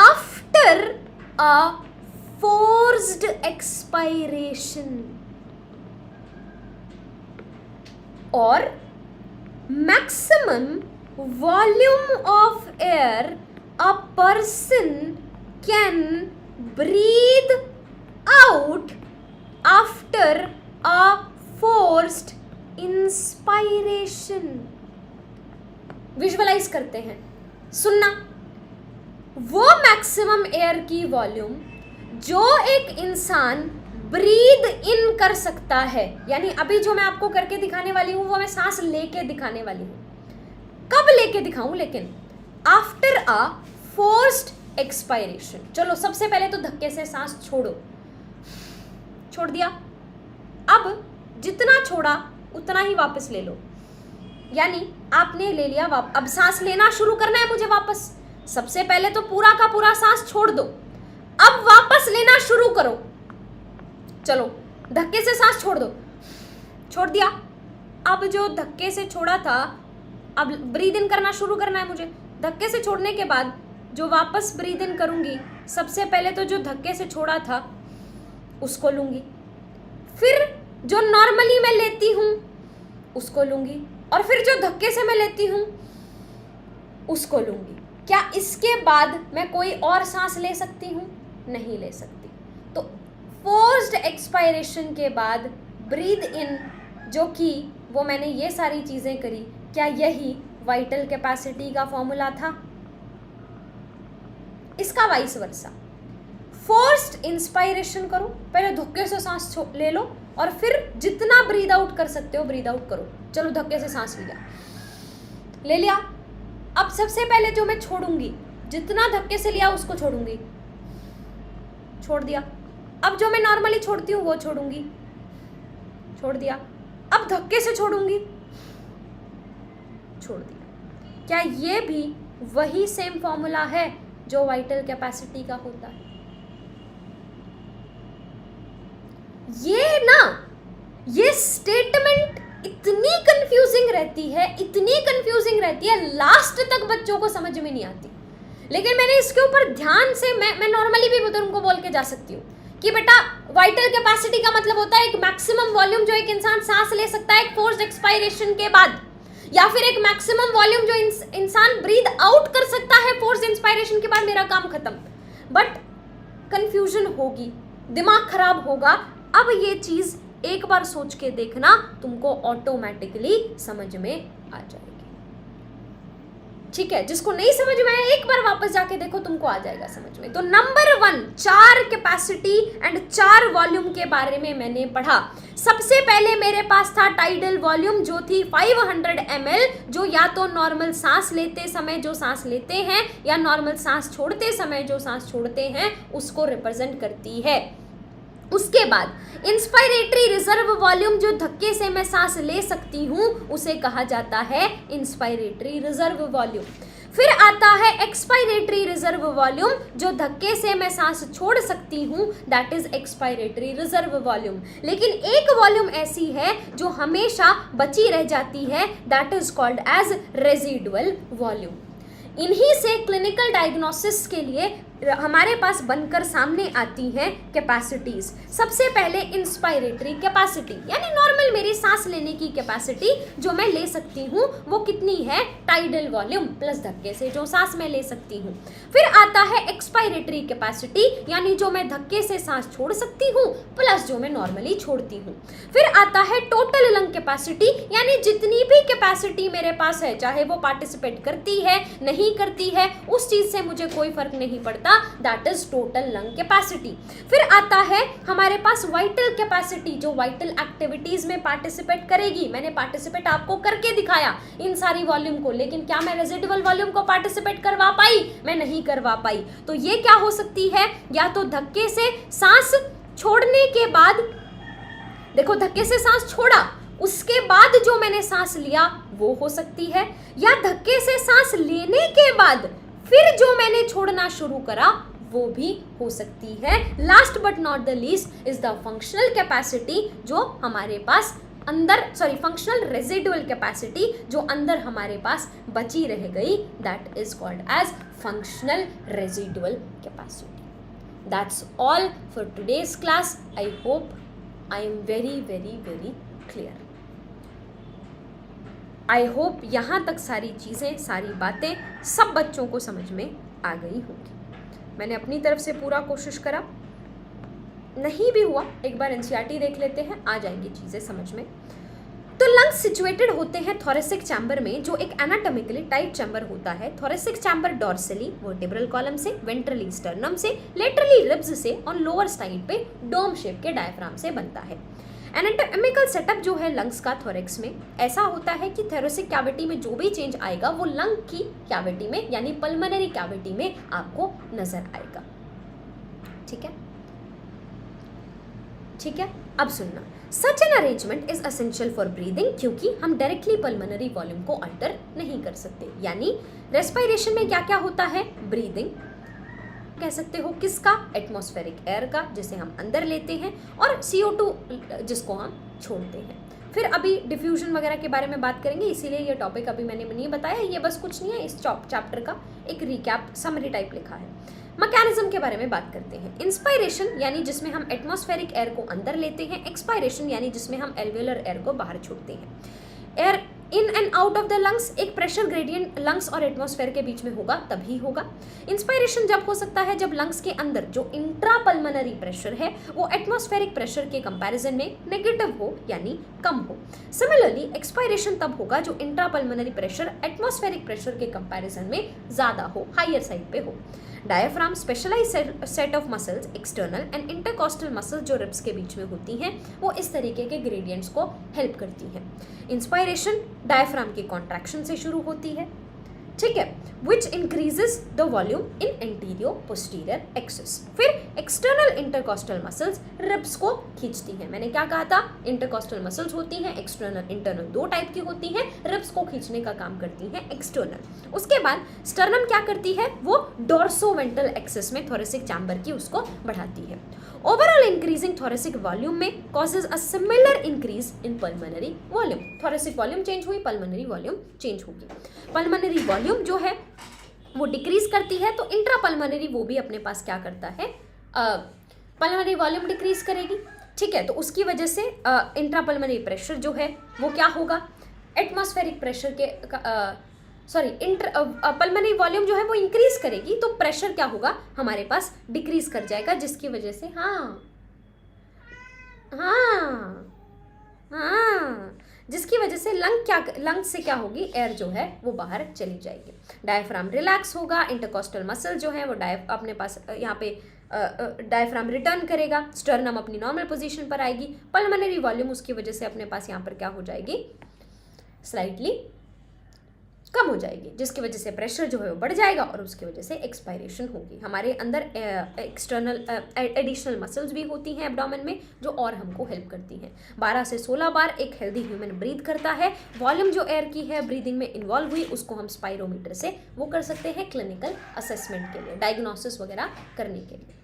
after a forced expiration, or maximum volume of air a person can breathe out after a forced inspiration। Visualise करते हैं, सुनना। वो maximum air की volume जो एक इंसान breathe in कर सकता है, यानी अभी जो मैं आपको करके दिखाने वाली हूं वो मैं सांस लेके दिखाने वाली हूं। कब लेके दिखाऊं लेकिन? After a forced expiration. चलो सबसे पहले तो धक्के से सांस छोड़ो, छोड़ दिया। अब जितना छोड़ा उतना ही वापस ले लो, यानी आपने ले लिया अब सांस लेना शुरू करना है मुझे वापस। सबसे पहले तो पूरा का पूरा सांस छोड़ दो, अब वापस लेना शुरू करो। चलो धक्के से सांस छोड़ दो, छोड़ दिया। अब जो धक्के से छोड़ा था अब ब्रीद इन करना शुरू करना है मुझे। धक्के से छोड़ने के बाद जो वापस ब्रीद इन करूंगी, सबसे पहले तो जो धक्के से छोड़ा था उसको लूंगी, फिर जो नॉर्मली मैं लेती हूं उसको लूंगी, और फिर जो धक्के से मैं लेती हूं उसको लूंगी। क्या इसके बाद मैं कोई और सांस ले सकती हूं? नहीं ले सकती। तो फोर्स्ड एक्सपायरेशन के बाद ब्रीद इन, जो कि वो मैंने ये सारी चीजें करी, क्या यही वाइटल कैपेसिटी का फॉर्मूला था? इसका वाइस वर्सा। फोर्स्ड इंस्पायरेशन करो, पहले धक्के से सांस ले लो और फिर जितना ब्रीद आउट कर सकते हो ब्रीद आउट करो। चलो धक्के से सांस ले लिया। अब सबसे पहले जो मैं छोड़ूंगी, जितना धक्के से लिया उसको छोड़ूंगी, छोड़ दिया। अब जो मैं नॉर्मली छोड़ती हूँ वो छोड़ूंगी, छोड़ दिया। अब धक्के से छोड़ूंगी, छोड़ दिया। क्या ये भी वही सेम फॉर्मूला है जो वाइटल कैपेसिटी का होता है? ये स्टेटमेंट इतनी कंफ्यूजिंग रहती है, लास्ट तक बच्चों को समझ में नहीं आती। लेकिन मैंने इसके ऊपर ध्यान से मैं नॉर्मली भी उनको बोल के जा सकती हूँ कि बेटा वाइटल कैपेसिटी का मतलब होता है एक मैक्सिमम वॉल्यूम जो एक इंसान सांस ले सकता है एक फोर्स्ड एक्सपायरेशन के बाद, या फिर एक मैक्सिमम वॉल्यूम जो इंसान ब्रीद आउट कर सकता है फोर्स्ड इंस्पायरेशन के बाद। मेरा काम खत्म। बट कंफ्यूजन होगी, दिमाग खराब होगा। अब ये चीज एक बार सोच के देखना, तुमको ऑटोमेटिकली समझ में आ जाएगी। ठीक है, जिसको नहीं समझ में आया एक बार वापस जाके देखो, तुमको आ जाएगा समझ में। तो नंबर 1, 4 कैपेसिटी एंड 4 वॉल्यूम के बारे में मैंने पढ़ा। सबसे पहले मेरे पास था टाइडल वॉल्यूम जो थी 500 ml, जो या तो नॉर्मल सांस लेते समय जो सांस लेते हैं या नॉर्मल सांस छोड़ते समय जो सांस छोड़ते हैं उसको रिप्रेजेंट करती है। उसके बाद इंस्पायरेटरी रिजर्व वॉल्यूम जो धक्के से मैं सांस ले सकती हूं उसे कहा जाता है इंस्पायरेटरी रिजर्व वॉल्यूम। फिर आता है एक्सपायरेटरी रिजर्व वॉल्यूम जो धक्के से मैं सांस छोड़ सकती हूं, that is expiratory reserve volume. लेकिन एक वॉल्यूम ऐसी है जो हमेशा बची रह जाती है, that is called as residual volume. इन्हीं से क्लिनिकल डायग्नोसिस के लिए हमारे पास बनकर सामने आती हैं कैपेसिटीज। सबसे पहले इंस्पायरेटरी कैपेसिटी, यानी नॉर्मल मेरी सांस लेने की कैपेसिटी जो मैं ले सकती हूँ वो कितनी है, टाइडल वॉल्यूम प्लस धक्के से जो सांस मैं ले सकती हूँ। फिर आता है एक्सपायरेटरी कैपेसिटी, यानी जो मैं धक्के से सांस छोड़ सकती हूँ प्लस जो मैं नॉर्मली छोड़ती हूँ। फिर आता है टोटल लंग कैपेसिटी, यानी जितनी भी कैपेसिटी मेरे पास है, चाहे वो पार्टिसिपेट करती है नहीं करती है, उस चीज से मुझे कोई फर्क नहीं पड़ता, that is total lung capacity. फिर आता है हमारे पास वाइटल कैपेसिटी, जो वाइटल एक्टिविटीज में पार्टिसिपेट करेगी। मैंने पार्टिसिपेट आपको करके दिखाया इन सारी वॉल्यूम को, लेकिन क्या मैं रेजिडुअल वॉल्यूम को पार्टिसिपेट करवा पाई? मैं नहीं करवा पाई। तो ये क्या हो सकती है, या तो धक्के से सांस छोड़ने के बाद, देखो धक्के से सांस छोड़ा उसके बाद जो मैंने सांस लिया वो हो सकती है, या धक्के से सांस लेने के बाद फिर जो मैंने छोड़ना शुरू करा वो भी हो सकती है। Last but not the least is the functional capacity, जो हमारे पास अंदर, सॉरी फंक्शनल रेजिडुअल कैपेसिटी जो अंदर हमारे पास बची रह गई, that is called as functional residual capacity. That's all for today's class. I hope I am very very very clear. I hope यहाँ तक सारी चीज़ें, सारी बातें सब बच्चों को समझ में आ गई होगी। मैंने अपनी तरफ से पूरा कोशिश करा, नहीं भी हुआ एक बार एनसीईआरटी देख लेते हैं, आ जाएंगी चीज़ें समझ में। तो लंग्स सिचुएटेड होते हैं थोरेसिक चैम्बर में, जो एक एनाटॉमिकली टाइट चैम्बर होता है। Thoracic chamber dorsally vertebral column से, वेंट्रली स्टर्नम से, लेटरली रिब्स से और लोअर साइड पे डोम शेप के डायफ्राम से बनता है। एनाटॉमिकल सेटअप जो है लंग्स का थोरेक्स में ऐसा होता है कि थोरेसिक कैविटी में जो भी चेंज आएगा वो लंग की कैविटी में, यानी पल्मोनरी कैविटी में आपको नजर आएगा। ठीक है, ठीक है। अब सुनना, such an arrangement is essential for breathing, क्योंकि हम डायरेक्टली पल्मोनरी वॉल्यूम को अल्टर नहीं कर सकते। यानी रेस्पिरेशन में क्या क्या होता है, ब्रीदिंग कह सकते हो किसका, एटमॉस्फेरिक एयर का जिसे हम अंदर लेते हैं, और CO2 जिसको हम छोड़ते हैं। फिर अभी डिफ्यूजन वगैरह के बारे में बात करेंगे, इसीलिए ये टॉपिक अभी मैंने नहीं बताया। ये बस कुछ नहीं है, इस चैप्टर का एक रिकैप समरी टाइप लिखा है। मैकेनिज्म के बारे में बात करते हैं। इंस्पायरेशन यानी जिसमें हम एटमॉस्फेरिक एयर को अंदर लेते हैं, एक्सपायरेशन यानी जिसमें हम एल्वेलर एयर को बाहर छोड़ते हैं। Air in and out of the lungs, एक प्रेशर ग्रेडियंट लंग्स और एटमॉस्फेयर के बीच में होगा तभी होगा। इंस्पायरेशन जब हो सकता है जब लंग्स के अंदर जो इंट्रापल्मोनरी प्रेशर है वो एटमॉस्फेरिक प्रेशर के कंपैरिजन में नेगेटिव हो, यानी कम हो। सिमिलरली एक्सपायरेशन तब होगा जो इंट्रापल्मोनरी प्रेशर एटमॉस्फेरिक प्रेशर के कंपैरिजन में ज्यादा हो, हायर साइड पे हो। Diaphragm specialised set of muscles, external and intercostal muscles जो रिब्स के बीच में होती हैं, वो इस तरीके के ग्रेडियंट्स को हेल्प करती हैं। इंस्पायरेशन डायफ्राम की कॉन्ट्रैक्शन से शुरू होती है, ठीक है, which increases the volume in anterior posterior axis. फिर एक्सटर्नल इंटरकॉस्टल मसल्स रिब्स को खींचती हैं। मैंने क्या कहा था, इंटरकॉस्टल मसल्स होती हैं, एक्सटर्नल इंटरनल दो टाइप की होती हैं, रिब्स को खींचने का काम करती हैं एक्सटर्नल। उसके बाद स्टर्नम क्या करती है, वो डोर्सोवेंट्रल एक्सिस में थोरेसिक चैम्बर की उसको बढ़ाती है। ओवरऑल इंक्रीजिंग थोरेसिक वॉल्यूम में causes a similar increase in pulmonary volume. Thoracic volume change हुई, पल्मोनरी वॉल्यूम चेंज होगी। पल्मोनरी वॉल्यूम जो है वो डिक्रीज करती है, तो इंट्रापल्मोनरी वो भी अपने पास क्या करता है, पल्मोनरी वॉल्यूम डिक्रीज करेगी, ठीक है। तो उसकी वजह से इंट्रापल्मोनरी प्रेशर जो है वो क्या होगा, एटमॉस्फेरिक प्रेशर के पल्मोनरी वॉल्यूम जो है वो इंक्रीज करेगी, तो प्रेशर क्या होगा हमारे पास डिक्रीज कर जाएगा, जिसकी वजह से जिसकी वजह से लंग से क्या होगी, एयर जो है वो बाहर चली जाएगी। डायफ्राम रिलैक्स होगा, इंटरकॉस्टल मसल जो है वो अपने पास यहाँ पे डायफ्राम रिटर्न करेगा, स्टर्नम अपनी नॉर्मल पोजीशन पर आएगी, पल्मोनरी वॉल्यूम उसकी वजह से अपने पास यहाँ पर क्या हो जाएगी, स्लाइटली कम हो जाएगी, जिसकी वजह से प्रेशर जो है वो बढ़ जाएगा और उसकी वजह से एक्सपायरेशन होगी। हमारे अंदर एक्सटर्नल एडिशनल मसल्स भी होती हैं एब्डोमेन में, जो और हमको हेल्प करती हैं। 12 से 16 बार एक हेल्दी ह्यूमन ब्रीथ करता है। वॉल्यूम जो एयर की है ब्रीदिंग में इन्वॉल्व हुई, उसको हम स्पायरोमीटर से वो कर सकते हैं क्लिनिकल असेसमेंट के लिए, डायग्नोसिस वगैरह करने के लिए,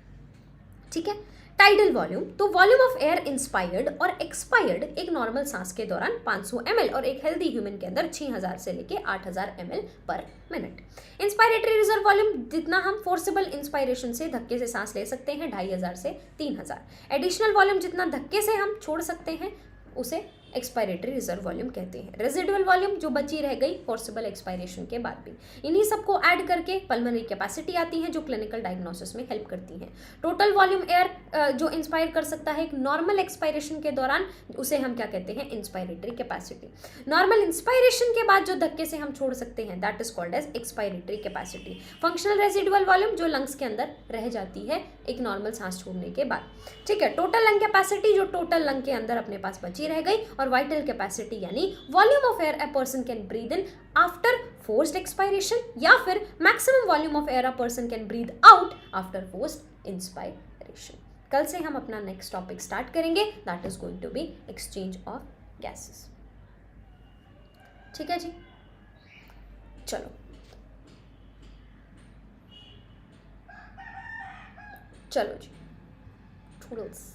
ठीक है। टाइडल वॉल्यूम, तो वॉल्यूम ऑफ एयर इंस्पायर्ड और एक्सपायर्ड एक नॉर्मल सांस के दौरान 500 ml और एक हेल्दी ह्यूमन के अंदर 6000 से लेके 8000 ml पर मिनट। इंस्पायरेटरी रिजर्व वॉल्यूम, जितना हम फोर्सिबल इंस्पायरेशन से धक्के से सांस ले सकते हैं 2500 से 3000। एडिशनल वॉल्यूम, जितना धक्के से हम छोड़ सकते हैं उसे एक्सपायरेटरी रिजर्व वॉल्यूम कहते हैं। रेजिडुअल वॉल्यूम, जो बची रह गई फोर्सिबल एक्सपायरेशन के बाद भी। इन्हीं सबको ऐड करके पल्मोनरी कैपेसिटी आती है जो क्लिनिकल डायग्नोसिस में हेल्प करती है। टोटल वॉल्यूम एयर जो इंस्पायर कर सकता है एक नॉर्मल एक्सपायरेशन के दौरान, उसे हम क्या कहते हैं, इंस्पायरेटरी कैपेसिटी। नॉर्मल इंस्पायरेशन के बाद जो धक्के से हम छोड़ सकते हैं that is called as expiratory capacity. Functional residual volume, जो लंग्स के अंदर रह जाती है एक नॉर्मल सांस छोड़ने के बाद। ठीक है, टोटल लंग कैपेसिटी, जो टोटल लंग के अंदर अपने पास बची रह गई। और वाइटल कैपेसिटी यानी volume of air a person can breathe in after forced expiration, या फिर maximum volume of air a person can breathe out after forced inspiration. कल से हम अपना नेक्स्ट टॉपिक स्टार्ट करेंगे, that is going to be exchange of gases. ठीक है जी, चलो चलो जी, टूडल्स।